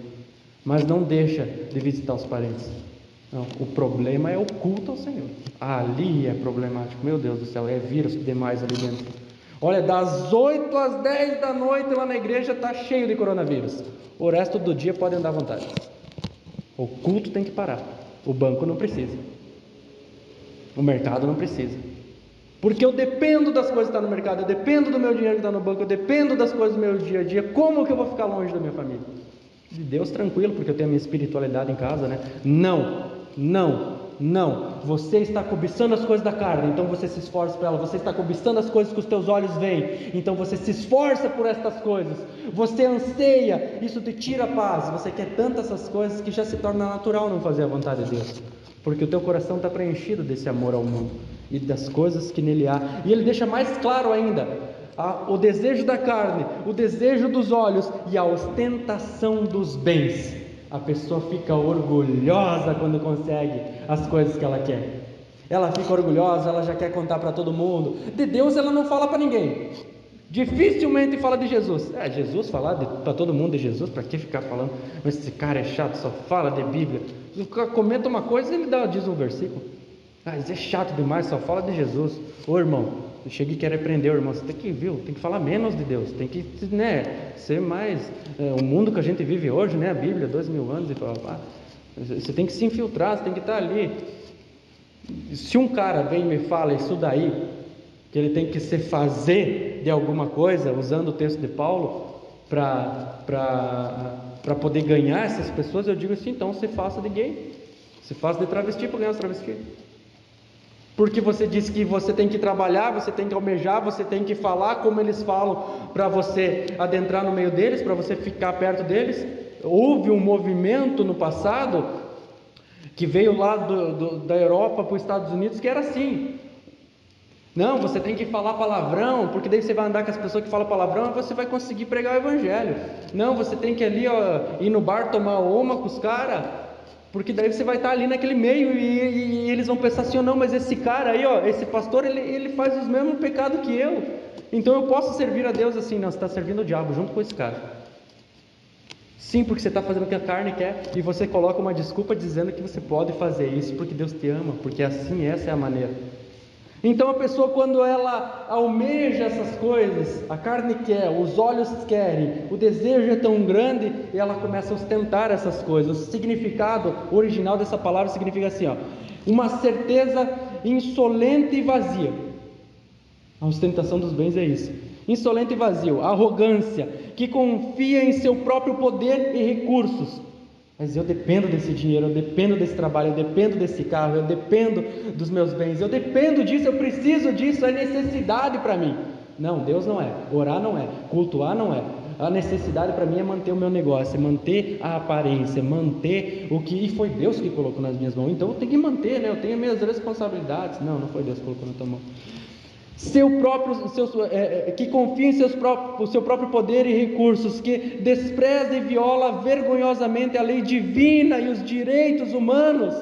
Mas não deixa de visitar os parentes. Não, o problema é o culto ao Senhor. Ali é problemático. Meu Deus do céu, é vírus demais ali dentro. Olha, das 8 às 10 da noite lá na igreja está cheio de coronavírus. O resto do dia pode andar à vontade. O culto tem que parar. O banco não precisa. O mercado não precisa. Porque eu dependo das coisas que estão no mercado, eu dependo do meu dinheiro que está no banco, eu dependo das coisas do meu dia a dia. Como que eu vou ficar longe da minha família? De Deus tranquilo, porque eu tenho a minha espiritualidade em casa, né? Não. Você está cobiçando as coisas da carne, então você se esforça por ela. Você está cobiçando as coisas que os teus olhos veem, então você se esforça por estas coisas. Você anseia, isso te tira a paz. Você quer tanto essas coisas que já se torna natural não fazer a vontade de Deus, porque o teu coração está preenchido desse amor ao mundo e das coisas que nele há. E ele deixa mais claro ainda: o desejo da carne, o desejo dos olhos e a ostentação dos bens. A pessoa fica orgulhosa quando consegue as coisas que ela quer. Ela fica orgulhosa, ela já quer contar para todo mundo. De Deus ela não fala para ninguém. Dificilmente fala de Jesus. Jesus falar para todo mundo de Jesus, para que ficar falando? Mas esse cara é chato, só fala de Bíblia. O cara comenta uma coisa e ele diz um versículo. Isso é chato demais, só fala de Jesus. Ô irmão, eu cheguei e quero aprender, irmão. Você tem que falar menos de Deus, tem que, ser mais o mundo que a gente vive hoje, a Bíblia, 2000 anos e blá. Você tem que se infiltrar, você tem que estar ali. Se um cara vem e me fala isso daí, que ele tem que se fazer de alguma coisa, usando o texto de Paulo, para poder ganhar essas pessoas, eu digo assim: então se faça de gay, se faça de travesti para ganhar os travestis. Porque você diz que você tem que trabalhar, você tem que almejar, você tem que falar como eles falam, para você adentrar no meio deles, para você ficar perto deles. Houve um movimento no passado que veio lá da Europa para os Estados Unidos, que era assim: não, você tem que falar palavrão, porque daí você vai andar com as pessoas que falam palavrão e você vai conseguir pregar o evangelho. Não, você tem que ali ir no bar tomar uma com os caras, porque daí você vai estar ali naquele meio e eles vão pensar assim: não, mas esse cara aí, esse pastor, ele faz os mesmos pecados que eu, então eu posso servir a Deus assim. Não, você está servindo o diabo junto com esse cara. Sim, porque você está fazendo o que a carne quer, e você coloca uma desculpa dizendo que você pode fazer isso porque Deus te ama, porque assim, essa é a maneira. Então a pessoa, quando ela almeja essas coisas, a carne quer, os olhos querem, o desejo é tão grande, e ela começa a ostentar essas coisas. O significado original dessa palavra significa assim: uma certeza insolente e vazia. A ostentação dos bens é isso: insolente e vazio, arrogância, que confia em seu próprio poder e recursos. Mas eu dependo desse dinheiro, eu dependo desse trabalho, eu dependo desse carro, eu dependo dos meus bens, eu dependo disso, eu preciso disso, é necessidade para mim. Não, Deus não é, orar não é, cultuar não é. A necessidade para mim é manter o meu negócio, é manter a aparência, manter o que... E foi Deus que colocou nas minhas mãos, então eu tenho que manter, né? Eu tenho minhas responsabilidades. Não foi Deus que colocou na tua mão. Que confia em o seu próprio poder e recursos, que despreza e viola vergonhosamente a lei divina e os direitos humanos.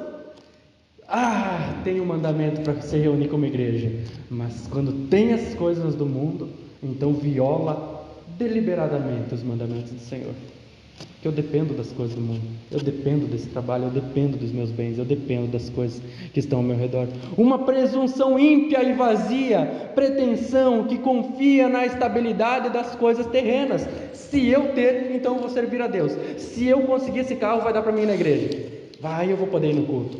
Tem um mandamento para se reunir como igreja, mas quando tem as coisas do mundo, então viola deliberadamente os mandamentos do Senhor. Que eu dependo das coisas do mundo, eu dependo desse trabalho, eu dependo dos meus bens, eu dependo das coisas que estão ao meu redor. Uma presunção ímpia e vazia, pretensão que confia na estabilidade das coisas terrenas. Se eu ter, então eu vou servir a Deus. Se eu conseguir esse carro, vai dar para mim ir na igreja. Eu vou poder ir no culto.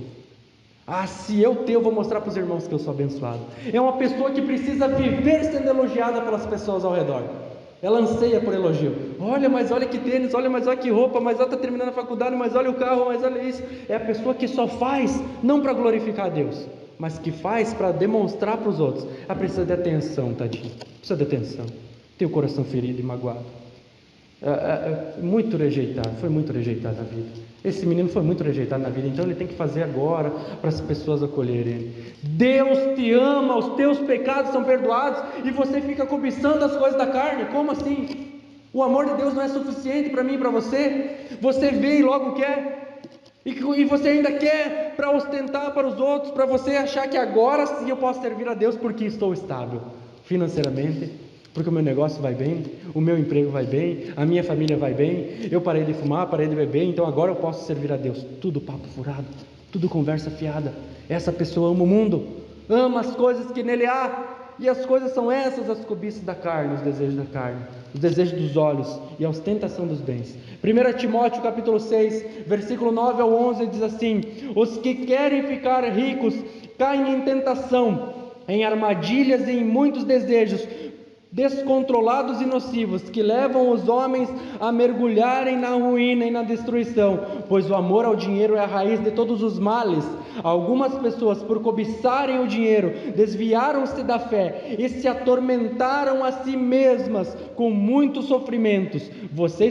Se eu ter, eu vou mostrar para os irmãos que eu sou abençoado. É uma pessoa que precisa viver sendo elogiada pelas pessoas ao redor. Ela anseia por elogio. Mas olha que tênis, mas olha que roupa, mas olha, está terminando a faculdade, mas olha o carro, mas olha isso. É a pessoa que só faz, não para glorificar a Deus, mas que faz para demonstrar para os outros. Precisa de atenção, tadinho. Precisa de atenção. Tem o coração ferido e magoado. Muito rejeitado, foi muito rejeitado na vida. Esse menino foi muito rejeitado na vida, então ele tem que fazer agora para as pessoas acolherem ele. Deus te ama, os teus pecados são perdoados e você fica cobiçando as coisas da carne. Como assim? O amor de Deus não é suficiente para mim e para você? Você vê e logo quer, e você ainda quer para ostentar para os outros, para você achar que agora sim eu posso servir a Deus porque estou estável financeiramente, porque o meu negócio vai bem, o meu emprego vai bem, a minha família vai bem, eu parei de fumar, parei de beber, então agora eu posso servir a Deus. Tudo papo furado, tudo conversa fiada. Essa pessoa ama o mundo, ama as coisas que nele há, e as coisas são essas: as cobiças da carne, os desejos da carne, os desejos dos olhos e a ostentação dos bens. 1 Timóteo capítulo 6, versículo 9 ao 11 diz assim: os que querem ficar ricos caem em tentação, em armadilhas e em muitos desejos descontrolados e nocivos, que levam os homens a mergulharem na ruína e na destruição, pois o amor ao dinheiro é a raiz de todos os males. Algumas pessoas, por cobiçarem o dinheiro, desviaram-se da fé e se atormentaram a si mesmas com muitos sofrimentos. Você,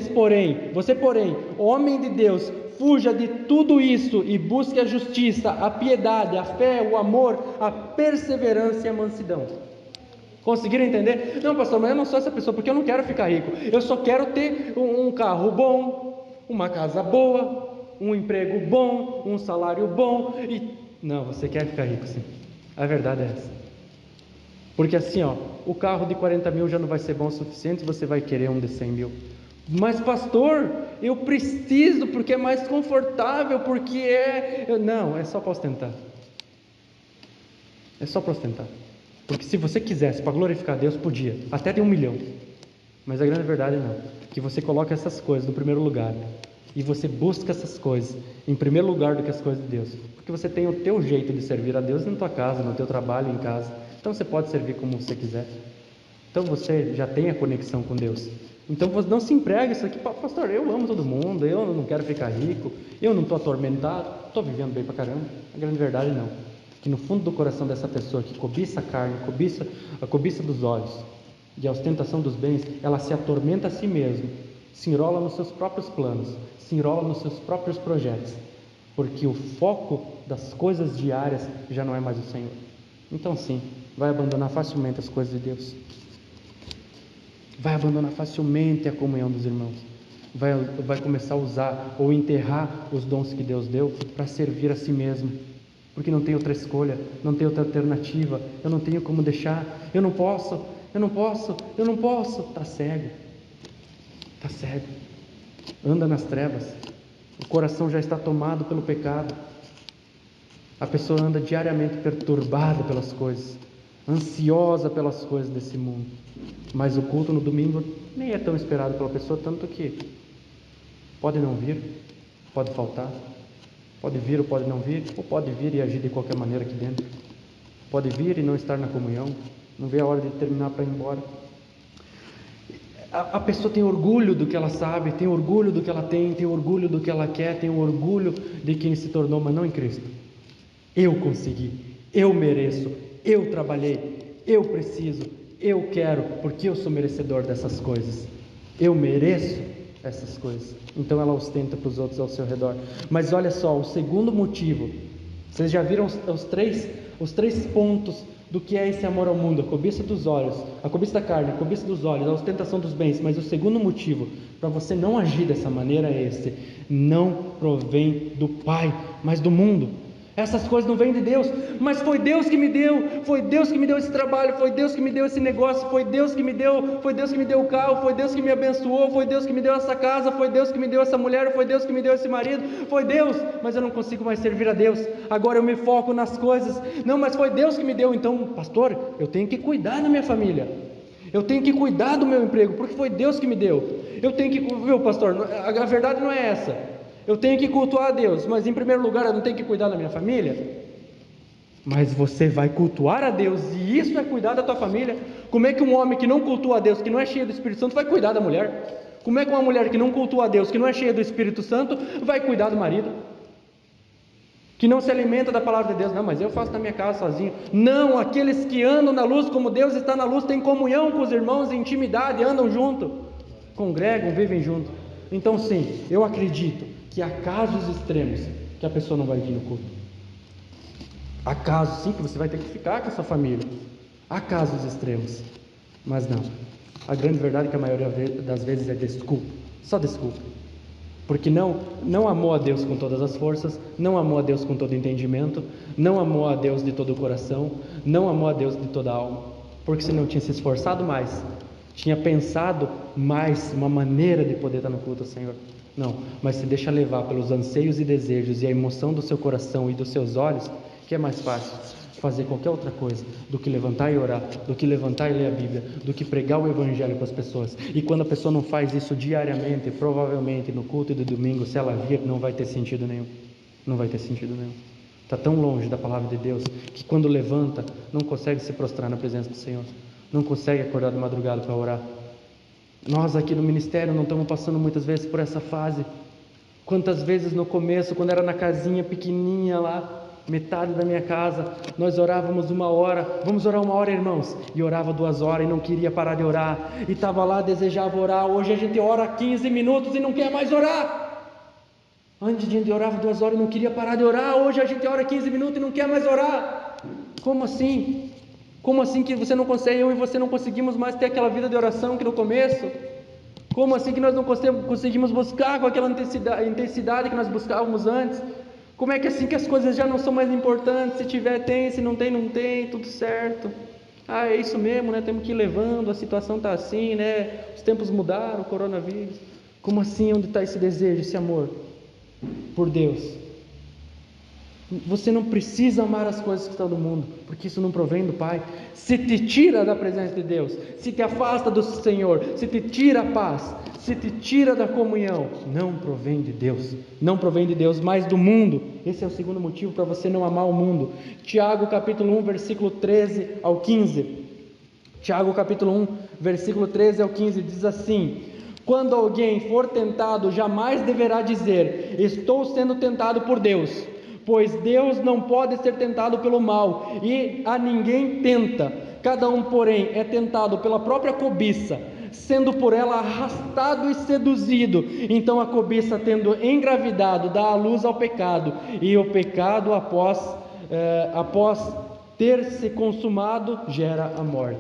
porém, homem de Deus, fuja de tudo isso e busque a justiça, a piedade, a fé, o amor, a perseverança e a mansidão. Conseguiram entender? Não, pastor, mas eu não sou essa pessoa, porque eu não quero ficar rico. Eu só quero ter um carro bom, uma casa boa, um emprego bom, um salário bom. Não, você quer ficar rico, sim. A verdade é essa. Porque assim, o carro de 40 mil já não vai ser bom o suficiente, você vai querer um de 100 mil. Mas pastor, eu preciso, porque é mais confortável, porque Não, é só para ostentar. É só para ostentar. Porque se você quisesse, para glorificar a Deus, podia, até ter 1 milhão. Mas a grande verdade não, que você coloca essas coisas no primeiro lugar, e você busca essas coisas em primeiro lugar do que as coisas de Deus, porque você tem o teu jeito de servir a Deus na tua casa, no teu trabalho, em casa. Então você pode servir como você quiser. Então você já tem a conexão com Deus. Então você não se emprega isso aqui: pastor, eu amo todo mundo, eu não quero ficar rico, eu não estou atormentado, estou vivendo bem pra caramba. A grande verdade não, que no fundo do coração dessa pessoa que cobiça a carne, a cobiça dos olhos e a ostentação dos bens, ela se atormenta a si mesma, se enrola nos seus próprios planos, se enrola nos seus próprios projetos, porque o foco das coisas diárias já não é mais o Senhor. Então sim, vai abandonar facilmente as coisas de Deus, vai abandonar facilmente a comunhão dos irmãos, vai começar a usar ou enterrar os dons que Deus deu para servir a si mesmo, porque não tem outra escolha, não tem outra alternativa. Eu não tenho como deixar, eu não posso, está cego, anda nas trevas, o coração já está tomado pelo pecado, a pessoa anda diariamente perturbada pelas coisas, ansiosa pelas coisas desse mundo. Mas o culto no domingo nem é tão esperado pela pessoa, tanto que pode não vir, pode faltar, pode vir ou pode não vir, ou pode vir e agir de qualquer maneira aqui dentro. pode vir e não estar na comunhão, não vê a hora de terminar para ir embora. A pessoa tem orgulho do que ela sabe, tem orgulho do que ela tem orgulho do que ela quer, tem orgulho de quem se tornou, mas não em Cristo. Eu consegui, eu mereço, eu trabalhei, eu preciso, eu quero, porque eu sou merecedor dessas coisas. Eu mereço essas coisas. Então ela ostenta para os outros ao seu redor. Mas olha só, o segundo motivo, vocês já viram os três pontos do que é esse amor ao mundo: a cobiça dos olhos, a cobiça da carne, a cobiça dos olhos, a ostentação dos bens. Mas o segundo motivo para você não agir dessa maneira é esse: não provém do Pai, mas do mundo. Essas coisas não vêm de Deus, mas foi Deus que me deu, foi Deus que me deu esse trabalho, foi Deus que me deu esse negócio, foi Deus que me deu o carro, foi Deus que me abençoou, foi Deus que me deu essa casa, foi Deus que me deu essa mulher, foi Deus que me deu esse marido, foi Deus, mas eu não consigo mais servir a Deus, agora eu me foco nas coisas. Não, mas foi Deus que me deu, então, pastor, eu tenho que cuidar da minha família, eu tenho que cuidar do meu emprego, porque foi Deus que me deu. Eu tenho que, viu, pastor, a verdade não é essa. Eu tenho que cultuar a Deus, mas em primeiro lugar eu não tenho que cuidar da minha família? Mas você vai cultuar a Deus, e isso é cuidar da tua família. Como é que um homem que não cultua a Deus, que não é cheio do Espírito Santo, vai cuidar da mulher? Como é que uma mulher que não cultua a Deus, que não é cheia do Espírito Santo, vai cuidar do marido? Que não se alimenta da palavra de Deus. Não, mas eu faço na minha casa sozinho. Não, aqueles que andam na luz como Deus está na luz, têm comunhão com os irmãos, em intimidade, andam junto, congregam, vivem junto. Então sim, eu acredito que há casos extremos que a pessoa não vai vir no culto. Há casos sim que você vai ter que ficar com a sua família. Há casos extremos, mas não. A grande verdade é que a maioria das vezes é desculpa, só desculpa. Porque não amou a Deus com todas as forças, não amou a Deus com todo entendimento, não amou a Deus de todo o coração, não amou a Deus de toda a alma. Porque se não tinha se esforçado mais, tinha pensado mais uma maneira de poder estar no culto ao Senhor. Não, mas se deixa levar pelos anseios e desejos e a emoção do seu coração e dos seus olhos, que é mais fácil fazer qualquer outra coisa do que levantar e orar, do que levantar e ler a Bíblia, do que pregar o Evangelho para as pessoas. E quando a pessoa não faz isso diariamente, provavelmente no culto de domingo, se ela vir, não vai ter sentido nenhum. Não vai ter sentido nenhum. Está tão longe da palavra de Deus que quando levanta, não consegue se prostrar na presença do Senhor, não consegue acordar de madrugada para orar. Nós aqui no ministério não estamos passando muitas vezes por essa fase. Quantas vezes no começo, quando era na casinha pequenininha lá, metade da minha casa, nós orávamos 1 hora, vamos orar 1 hora, irmãos, e orava 2 horas e não queria parar de orar, e estava lá, desejava orar. Hoje a gente ora 15 minutos e não quer mais orar. Antes a gente orava 2 horas e não queria parar de orar, hoje a gente ora 15 minutos e não quer mais orar. Como assim? Como assim que você não consegue, eu e você não conseguimos mais ter aquela vida de oração que no começo? Como assim que nós não conseguimos buscar com aquela intensidade que nós buscávamos antes? Como é que assim que as coisas já não são mais importantes? Se tiver, tem, se não tem, não tem, tudo certo. Ah, é isso mesmo, né? Temos que ir levando, a situação está assim, né? Os tempos mudaram, o coronavírus. Como assim? Onde está esse desejo, esse amor por Deus? Você não precisa amar as coisas que estão do mundo, porque isso não provém do Pai. Se te tira da presença de Deus, se te afasta do Senhor, se te tira a paz, se te tira da comunhão, não provém de Deus. Não provém de Deus, mas do mundo. Esse é o segundo motivo para você não amar o mundo. Tiago capítulo 1, versículo 13 ao 15. Tiago capítulo 1, versículo 13 ao 15 diz assim: quando alguém for tentado, jamais deverá dizer, estou sendo tentado por Deus. Pois Deus não pode ser tentado pelo mal, e a ninguém tenta. Cada um, porém, é tentado pela própria cobiça, sendo por ela arrastado e seduzido. Então a cobiça, tendo engravidado, dá à luz ao pecado, e o pecado, após ter se consumado, gera a morte.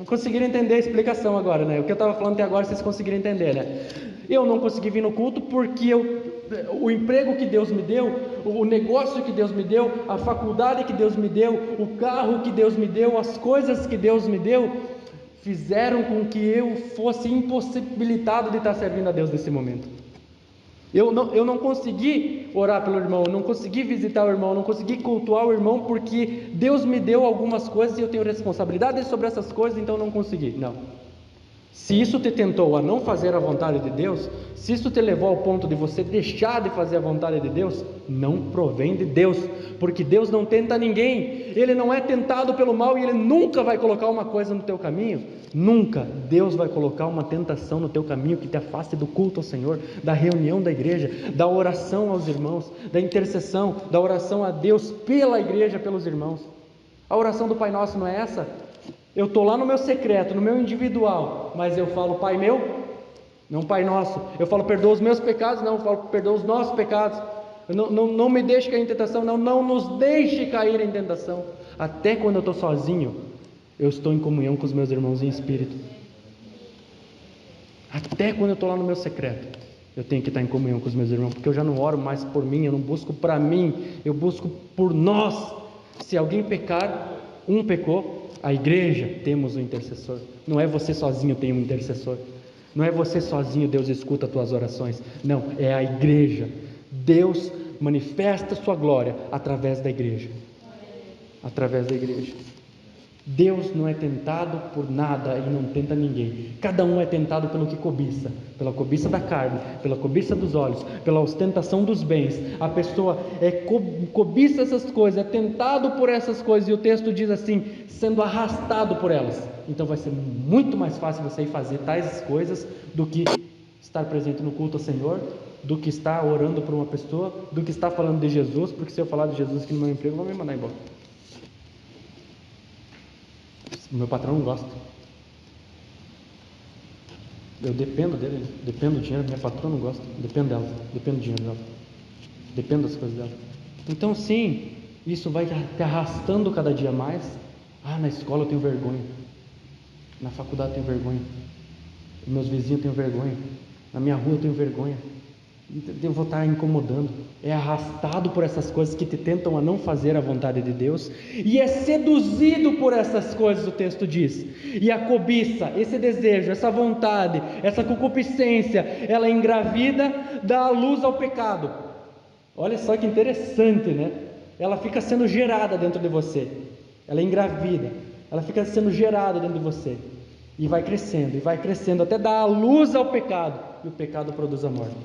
Conseguiram entender a explicação agora, né? O que eu estava falando até agora, vocês conseguiram entender, né? Eu não consegui vir no culto porque o emprego que Deus me deu, o negócio que Deus me deu, a faculdade que Deus me deu, o carro que Deus me deu, as coisas que Deus me deu, fizeram com que eu fosse impossibilitado de estar servindo a Deus nesse momento. Eu não consegui orar pelo irmão, não consegui visitar o irmão, não consegui cultuar o irmão, porque Deus me deu algumas coisas e eu tenho responsabilidade sobre essas coisas, então não consegui. Não. Se isso te tentou a não fazer a vontade de Deus, se isso te levou ao ponto de você deixar de fazer a vontade de Deus, não provém de Deus, porque Deus não tenta ninguém, Ele não é tentado pelo mal e Ele nunca vai colocar uma coisa no teu caminho, nunca Deus vai colocar uma tentação no teu caminho que te afaste do culto ao Senhor, da reunião da igreja, da oração aos irmãos, da intercessão, da oração a Deus pela igreja, pelos irmãos. A oração do Pai Nosso não é essa? Eu estou lá no meu secreto, no meu individual, mas eu falo Pai meu, não Pai Nosso. Eu falo perdoa os meus pecados, não, eu falo perdoa os nossos pecados. Não me deixe cair em tentação, não nos deixe cair em tentação. Até quando eu estou sozinho, eu estou em comunhão com os meus irmãos em espírito. Até quando eu estou lá no meu secreto, eu tenho que estar em comunhão com os meus irmãos, porque eu já não oro mais por mim, eu não busco para mim, eu busco por nós. Se alguém pecar, um pecou, a igreja temos um intercessor. Não é você sozinho tem um intercessor. Não é você sozinho, Deus escuta as tuas orações. Não, é a igreja. Deus manifesta a sua glória através da igreja. Através da igreja. Deus não é tentado por nada e não tenta ninguém. Cada um é tentado pelo que cobiça, pela cobiça da carne, pela cobiça dos olhos, pela ostentação dos bens. A pessoa cobiça essas coisas, é tentado por essas coisas, e o texto diz assim, sendo arrastado por elas. Então vai ser muito mais fácil você ir fazer tais coisas do que estar presente no culto ao Senhor, do que estar orando por uma pessoa, do que estar falando de Jesus, porque se eu falar de Jesus aqui no meu emprego, vão me mandar embora. O meu patrão não gosta. Eu dependo dele, dependo do dinheiro. Minha patroa não gosta, dependo dela, dependo do dinheiro dela, dependo das coisas dela. Então sim, isso vai te arrastando cada dia mais. Na escola eu tenho vergonha, na faculdade eu tenho vergonha, meus vizinhos eu tenho vergonha, na minha rua eu tenho vergonha. Eu vou estar incomodando. É arrastado por essas coisas que te tentam a não fazer a vontade de Deus, e é seduzido por essas coisas, o texto diz. E a cobiça, esse desejo, essa vontade, essa concupiscência, ela engravida, dá a luz ao pecado. Olha só que interessante, né? Ela fica sendo gerada dentro de você. Ela é engravida, ela fica sendo gerada dentro de você, e vai crescendo até dar a luz ao pecado, e o pecado produz a morte.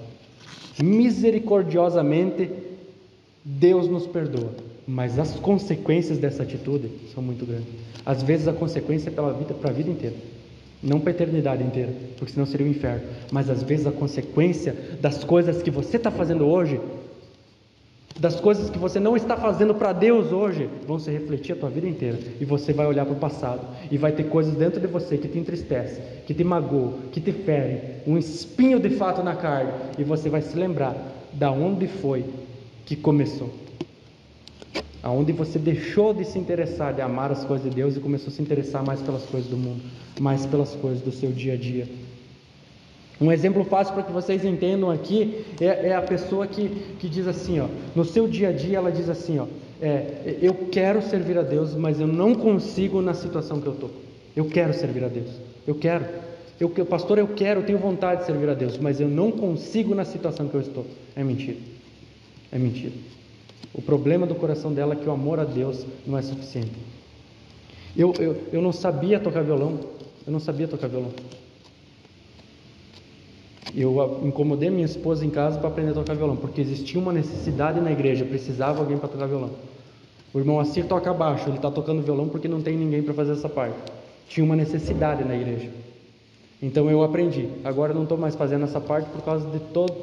Misericordiosamente Deus nos perdoa, mas as consequências dessa atitude são muito grandes. Às vezes a consequência é para a vida inteira, não para a eternidade inteira, porque senão seria o inferno. Mas às vezes a consequência das coisas que você está fazendo hoje, das coisas que você não está fazendo para Deus hoje, vão se refletir a tua vida inteira, e você vai olhar para o passado, e vai ter coisas dentro de você que te entristecem, que te magoam, que te ferem, um espinho de fato na carne, e você vai se lembrar da onde foi que começou, aonde você deixou de se interessar, de amar as coisas de Deus, e começou a se interessar mais pelas coisas do mundo, mais pelas coisas do seu dia a dia. Um exemplo fácil para que vocês entendam aqui é a pessoa que diz assim, no seu dia a dia ela diz assim, eu quero servir a Deus, mas eu não consigo na situação que eu estou. Eu quero servir a Deus, pastor, eu tenho vontade de servir a Deus, mas eu não consigo na situação que eu estou. É mentira. O problema do coração dela é que o amor a Deus não é suficiente. Eu não sabia tocar violão, Eu incomodei minha esposa em casa para aprender a tocar violão, porque existia uma necessidade na igreja, precisava alguém para tocar violão. O irmão Assir toca baixo, ele está tocando violão porque não tem ninguém para fazer essa parte. Tinha uma necessidade na igreja. Então eu aprendi. Agora eu não estou mais fazendo essa parte por causa de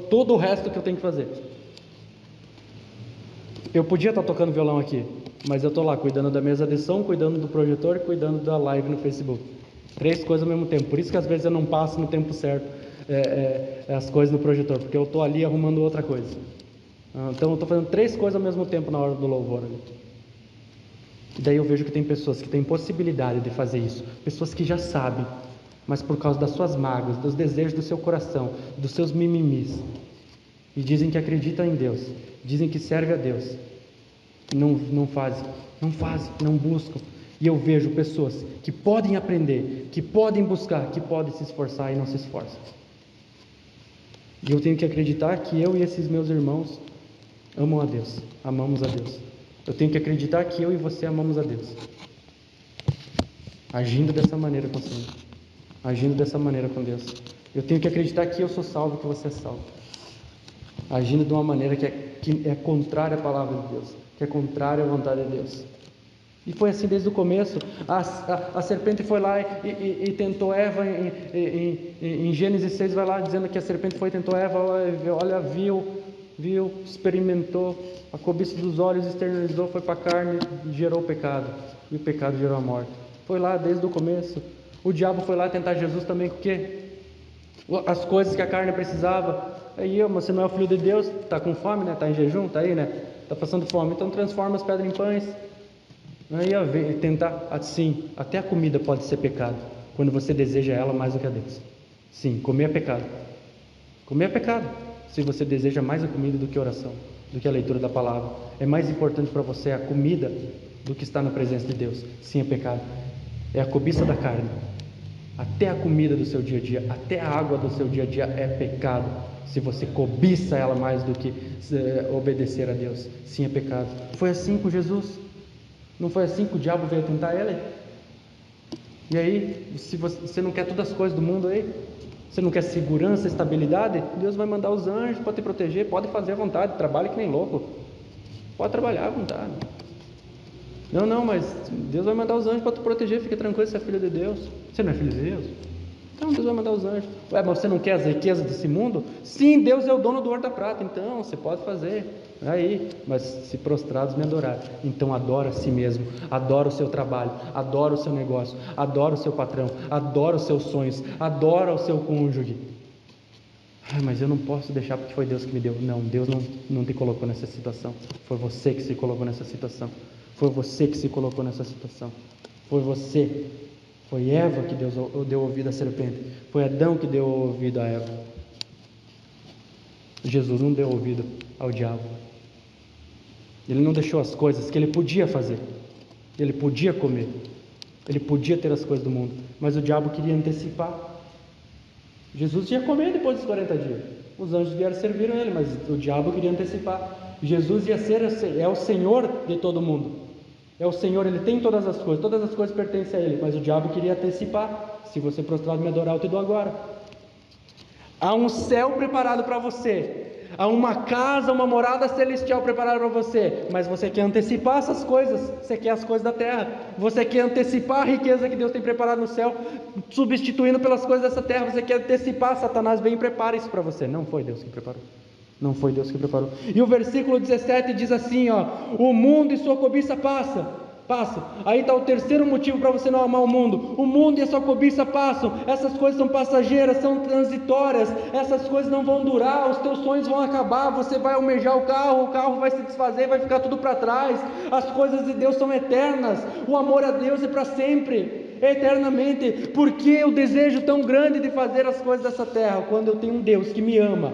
todo o resto que eu tenho que fazer. Eu podia estar tocando violão aqui, mas eu estou lá cuidando da mesa de som, cuidando do projetor e cuidando da live no Facebook. 3 coisas ao mesmo tempo. Por isso que às vezes eu não passo no tempo certo as coisas no projetor, porque eu estou ali arrumando outra coisa. Então eu estou fazendo 3 coisas ao mesmo tempo na hora do louvor ali. E daí eu vejo que tem pessoas que têm possibilidade de fazer isso, pessoas que já sabem, mas por causa das suas mágoas, dos desejos do seu coração, dos seus mimimis, e dizem que acreditam em Deus, dizem que servem a Deus, não fazem, não buscam. E eu vejo pessoas que podem aprender, que podem buscar, que podem se esforçar e não se esforçam. E eu tenho que acreditar que eu e esses meus irmãos amam a Deus, amamos a Deus. Eu tenho que acreditar que eu e você amamos a Deus, agindo dessa maneira com o Senhor, agindo dessa maneira com Deus. Eu tenho que acreditar que eu sou salvo, que você é salvo, agindo de uma maneira que é contrária à palavra de Deus, que é contrário à vontade de Deus. E foi assim desde o começo. A serpente foi lá e tentou Eva, em Gênesis 6 vai lá dizendo que a serpente foi e tentou Eva, olha, viu, experimentou, a cobiça dos olhos externalizou, foi para a carne, gerou o pecado, e o pecado gerou a morte. Foi lá desde o começo. O diabo foi lá tentar Jesus também com o quê? As coisas que a carne precisava. Aí, mas você não é o filho de Deus, está com fome, né? Está em jejum, está aí, né? Está passando fome, então transforma as pedras em pães. Aí tentar, assim, até a comida pode ser pecado, quando você deseja ela mais do que a Deus. Sim, comer é pecado. Comer é pecado, se você deseja mais a comida do que a oração, do que a leitura da palavra. É mais importante para você a comida do que estar na presença de Deus. Sim, é pecado. É a cobiça da carne. Até a comida do seu dia a dia, até a água do seu dia a dia é pecado, se você cobiça ela mais do que obedecer a Deus. Sim, é pecado. Foi assim com Jesus. Não foi assim que o diabo veio tentar ele? E aí, se você não quer todas as coisas do mundo aí, você não quer segurança, estabilidade, Deus vai mandar os anjos para te proteger, pode fazer à vontade, trabalhe que nem louco, pode trabalhar à vontade. Não, mas Deus vai mandar os anjos para te proteger, fica tranquilo, você é filho de Deus. Você não é filho de Deus? Então Deus vai mandar os anjos. Ué, mas você não quer as riquezas desse mundo? Sim, Deus é o dono do ouro da prata, então você pode fazer. Aí, mas se prostrados me adorar, então adora a si mesmo, adora o seu trabalho, adora o seu negócio, adora o seu patrão, adora os seus sonhos, adora o seu cônjuge. Mas eu não posso deixar porque foi Deus que me deu. Não, Deus não te colocou nessa situação. Foi você que se colocou nessa situação. Foi você que se colocou nessa situação. Foi você. Foi Eva que Deus deu ouvido à serpente. Foi Adão que deu ouvido a Eva. Jesus não deu ouvido ao diabo. Ele não deixou as coisas que ele podia fazer. Ele podia comer. Ele podia ter as coisas do mundo. Mas o diabo queria antecipar. Jesus ia comer depois dos 40 dias. Os anjos vieram e serviram ele, mas o diabo queria antecipar. Jesus ia ser, é o Senhor de todo mundo. É o Senhor, Ele tem todas as coisas pertencem a Ele, mas o diabo queria antecipar. Se você prostrado me adorar, eu te dou agora. Há um céu preparado para você. Há uma casa, uma morada celestial preparada para você, mas você quer antecipar essas coisas, você quer as coisas da terra, você quer antecipar a riqueza que Deus tem preparado no céu, substituindo pelas coisas dessa terra, você quer antecipar. Satanás vem e prepara isso para você. Não foi Deus que preparou. Não foi Deus que preparou. E o versículo 17 diz assim, ó: o mundo e sua cobiça passa. Aí está o terceiro motivo para você não amar o mundo. O mundo e a sua cobiça passam. Essas coisas são passageiras, são transitórias. Essas coisas não vão durar. Os teus sonhos vão acabar. Você vai almejar o carro vai se desfazer, vai ficar tudo para trás. As coisas de Deus são eternas. O amor a Deus é para sempre, eternamente. Por que o desejo tão grande de fazer as coisas dessa terra, quando eu tenho um Deus que me ama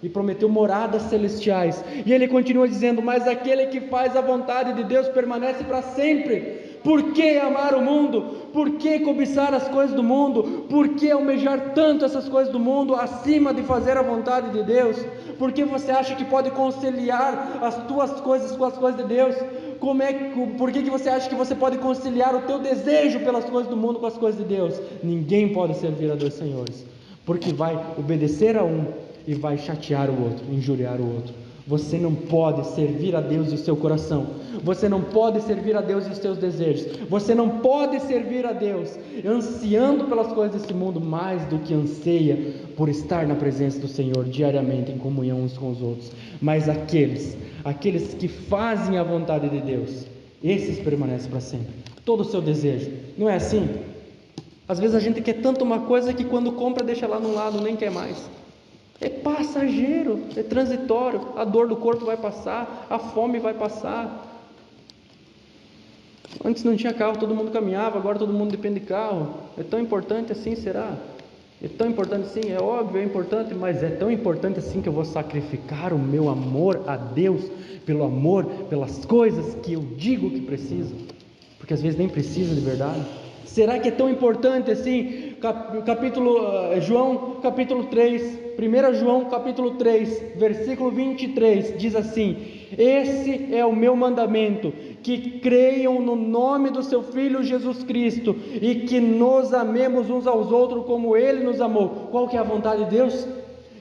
e prometeu moradas celestiais? E ele continua dizendo: mas aquele que faz a vontade de Deus permanece para sempre. Por que amar o mundo? Por que cobiçar as coisas do mundo? Por que almejar tanto essas coisas do mundo acima de fazer a vontade de Deus? Por que você acha que pode conciliar as tuas coisas com as coisas de Deus? Por que você acha que você pode conciliar o teu desejo pelas coisas do mundo com as coisas de Deus? Ninguém pode servir a dois senhores, porque vai obedecer a um e vai chatear o outro, injuriar o outro. Você não pode servir a Deus e o seu coração. Você não pode servir a Deus e os seus desejos. Você não pode servir a Deus ansiando pelas coisas desse mundo mais do que anseia por estar na presença do Senhor diariamente, em comunhão uns com os outros. Mas aqueles que fazem a vontade de Deus, esses permanecem para sempre. Todo o seu desejo. Não é assim? Às vezes a gente quer tanto uma coisa que quando compra deixa lá no lado, nem quer mais. É passageiro, é transitório. A dor do corpo vai passar, a fome vai passar. Antes não tinha carro, todo mundo caminhava, agora todo mundo depende de carro. É tão importante assim, será? É tão importante assim? É óbvio, é importante, mas é tão importante assim que eu vou sacrificar o meu amor a Deus pelo amor, pelas coisas que eu digo que preciso, porque às vezes nem precisa de verdade. Será que é tão importante assim? João capítulo 3, 1 João capítulo 3, versículo 23, diz assim: esse é o meu mandamento, que creiam no nome do seu Filho Jesus Cristo, e que nos amemos uns aos outros como Ele nos amou. Qual que é a vontade de Deus?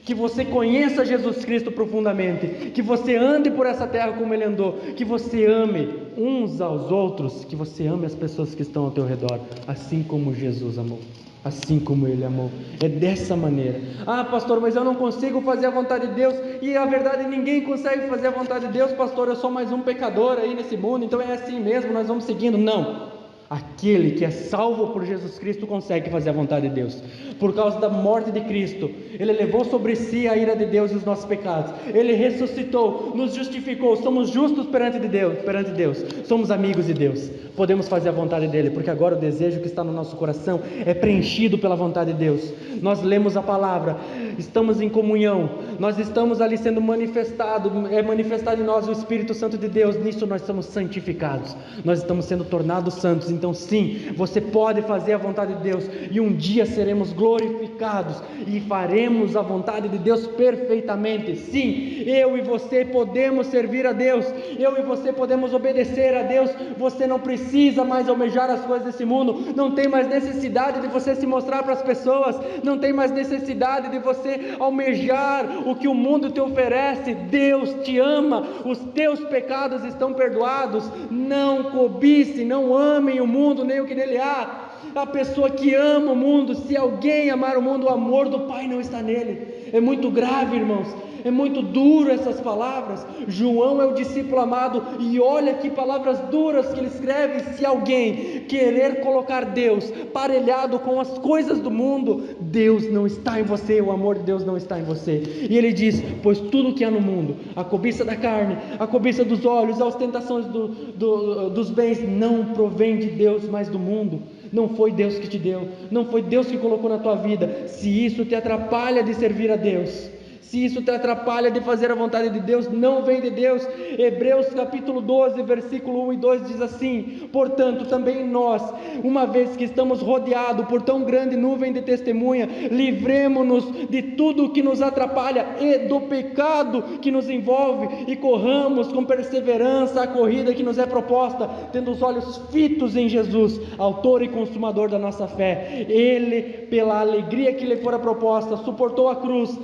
Que você conheça Jesus Cristo profundamente, que você ande por essa terra como Ele andou, que você ame uns aos outros, que você ame as pessoas que estão ao teu redor, assim como Jesus amou, assim como Ele amou. É dessa maneira. Ah, pastor, mas eu não consigo fazer a vontade de Deus. E a verdade, ninguém consegue fazer a vontade de Deus, pastor. Eu sou mais um pecador aí nesse mundo, então é assim mesmo, nós vamos seguindo. Não. Aquele que é salvo por Jesus Cristo consegue fazer a vontade de Deus. Por causa da morte de Cristo, Ele levou sobre si a ira de Deus e os nossos pecados. Ele ressuscitou, nos justificou, somos justos perante Deus, somos amigos de Deus. Podemos fazer a vontade dEle, porque agora o desejo que está no nosso coração é preenchido pela vontade de Deus. Nós lemos a palavra, estamos em comunhão, nós estamos ali sendo manifestado em nós o Espírito Santo de Deus. Nisso nós somos santificados, nós estamos sendo tornados santos. Então sim, você pode fazer a vontade de Deus, e um dia seremos glorificados e faremos a vontade de Deus perfeitamente. Sim, eu e você podemos servir a Deus, eu e você podemos obedecer a Deus. Você não precisa mais almejar as coisas desse mundo, não tem mais necessidade de você se mostrar para as pessoas, não tem mais necessidade de você almejar o que o mundo te oferece. Deus te ama, os teus pecados estão perdoados. Não cobice, não ame o mundo nem o que nele há. A pessoa que ama o mundo, se alguém amar o mundo, o amor do Pai não está nele. É muito grave, irmãos, é muito duro essas palavras. João é o discípulo amado, e olha que palavras duras que ele escreve. Se alguém querer colocar Deus parelhado com as coisas do mundo, Deus não está em você, o amor de Deus não está em você. E ele diz: pois tudo que há no mundo, a cobiça da carne, a cobiça dos olhos, as ostentações dos bens, não provém de Deus, mas do mundo. Não foi Deus que te deu, não foi Deus que colocou na tua vida. Se isso te atrapalha de servir a Deus, se isso te atrapalha de fazer a vontade de Deus, não vem de Deus. Hebreus capítulo 12, versículo 1 e 2 diz assim: portanto também nós, uma vez que estamos rodeados por tão grande nuvem de testemunha, livremo-nos de tudo o que nos atrapalha e do pecado que nos envolve, e corramos com perseverança a corrida que nos é proposta, tendo os olhos fitos em Jesus, autor e consumador da nossa fé. Ele, pela alegria que lhe fora proposta, suportou a cruz,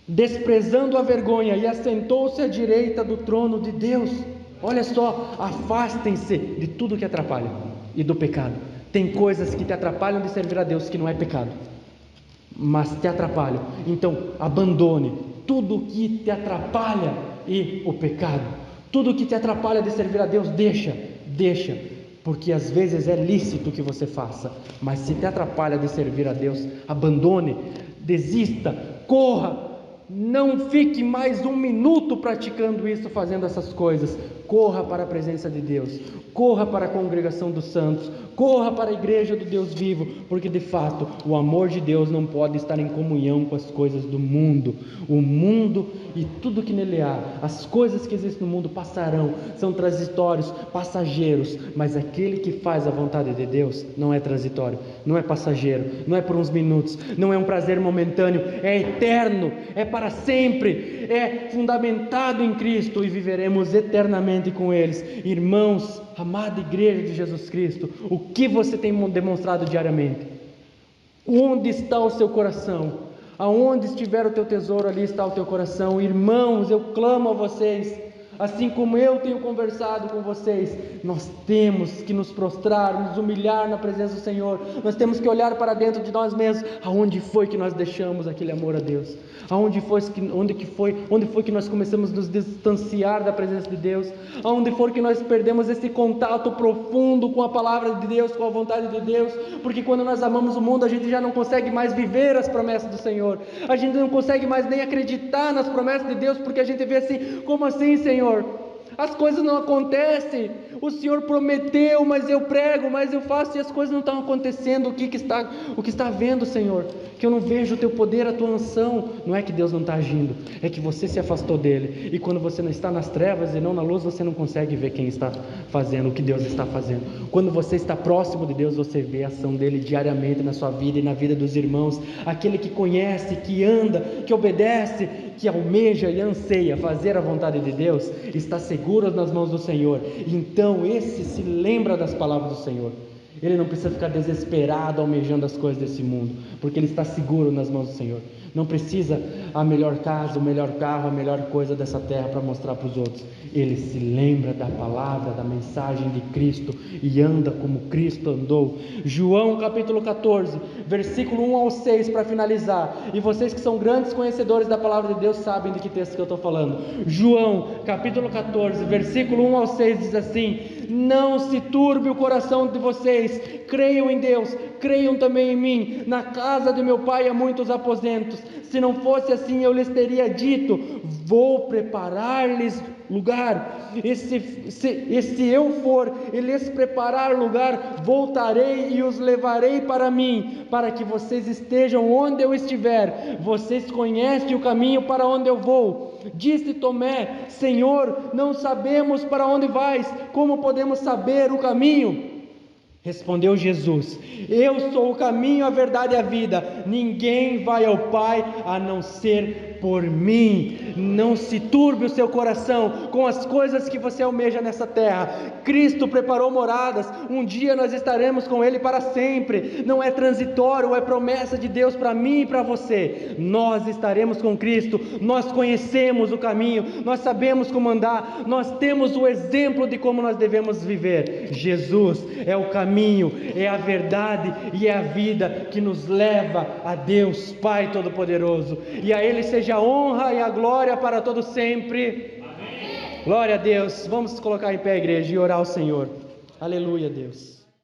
desprezando a vergonha, e assentou-se à direita do trono de Deus. Olha só, afastem-se de tudo que atrapalha e do pecado. Tem coisas que te atrapalham de servir a Deus que não é pecado, mas te atrapalham. Então abandone tudo que te atrapalha e o pecado. Tudo que te atrapalha de servir a Deus, deixa, porque às vezes é lícito que você faça, mas se te atrapalha de servir a Deus, abandone, desista, corra, não fique mais um minuto praticando isso, fazendo essas coisas. Corra para a presença de Deus, corra para a congregação dos santos, corra para a igreja do Deus vivo, porque de fato o amor de Deus não pode estar em comunhão com as coisas do mundo. O mundo e tudo que nele há, as coisas que existem no mundo passarão, são transitórios, passageiros, mas aquele que faz a vontade de Deus não é transitório, não é passageiro, não é por uns minutos, não é um prazer momentâneo, é eterno, é para sempre, é fundamentado em Cristo, e viveremos eternamente com eles. Irmãos, amada igreja de Jesus Cristo, o que você tem demonstrado diariamente? Onde está o seu coração? Aonde estiver o teu tesouro, ali está o teu coração. Irmãos, eu clamo a vocês, assim como eu tenho conversado com vocês, nós temos que nos prostrar, nos humilhar na presença do Senhor. Nós temos que olhar para dentro de nós mesmos. Aonde foi que nós deixamos aquele amor a Deus? Onde foi que nós começamos a nos distanciar da presença de Deus? Aonde foi que nós perdemos esse contato profundo com a palavra de Deus, com a vontade de Deus? Porque quando nós amamos o mundo, a gente já não consegue mais viver as promessas do Senhor, a gente não consegue mais nem acreditar nas promessas de Deus, porque a gente vê assim: como assim, Senhor? As coisas não acontecem, o Senhor prometeu, mas eu prego, mas eu faço, e as coisas não estão acontecendo. O que está vendo, Senhor? Que eu não vejo o teu poder, a tua unção. Não é que Deus não está agindo, é que você se afastou dele, e quando você não está nas trevas e não na luz, você não consegue ver quem está fazendo, o que Deus está fazendo. Quando você está próximo de Deus, você vê a ação dele diariamente na sua vida e na vida dos irmãos. Aquele que conhece, que anda, que obedece, que almeja e anseia fazer a vontade de Deus, está seguro nas mãos do Senhor. Então esse se lembra das palavras do Senhor. Ele não precisa ficar desesperado almejando as coisas desse mundo, porque ele está seguro nas mãos do Senhor. Não precisa a melhor casa, o melhor carro, a melhor coisa dessa terra para mostrar para os outros. Ele se lembra da palavra, da mensagem de Cristo e anda como Cristo andou. João capítulo 14, versículo 1 ao 6 para finalizar. E vocês que são grandes conhecedores da palavra de Deus sabem de que texto que eu estou falando. João capítulo 14, versículo 1 ao 6 diz assim: não se turbe o coração de vocês, creiam em Deus, creiam também em mim. Na casa de meu pai há muitos aposentos. Se não fosse assim, eu lhes teria dito: vou preparar-lhes lugar. E se eu for e lhes preparar lugar, voltarei e os levarei para mim, para que vocês estejam onde eu estiver. Vocês conhecem o caminho para onde eu vou. Disse Tomé: Senhor, não sabemos para onde vais, como podemos saber o caminho? Respondeu Jesus: eu sou o caminho, a verdade e a vida. Ninguém vai ao Pai a não ser por mim. Não se turbe o seu coração com as coisas que você almeja nessa terra. Cristo preparou moradas. Um dia nós estaremos com Ele para sempre. Não é transitório, é promessa de Deus para mim e para você. Nós estaremos com Cristo. Nós conhecemos o caminho, nós sabemos como andar, nós temos o exemplo de como nós devemos viver. Jesus é o caminho, é a verdade e é a vida que nos leva a Deus Pai Todo-Poderoso. E a Ele seja a honra e a glória para todo sempre. Amém. Glória a Deus. Vamos colocar em pé, igreja, e orar ao Senhor. Aleluia, Deus.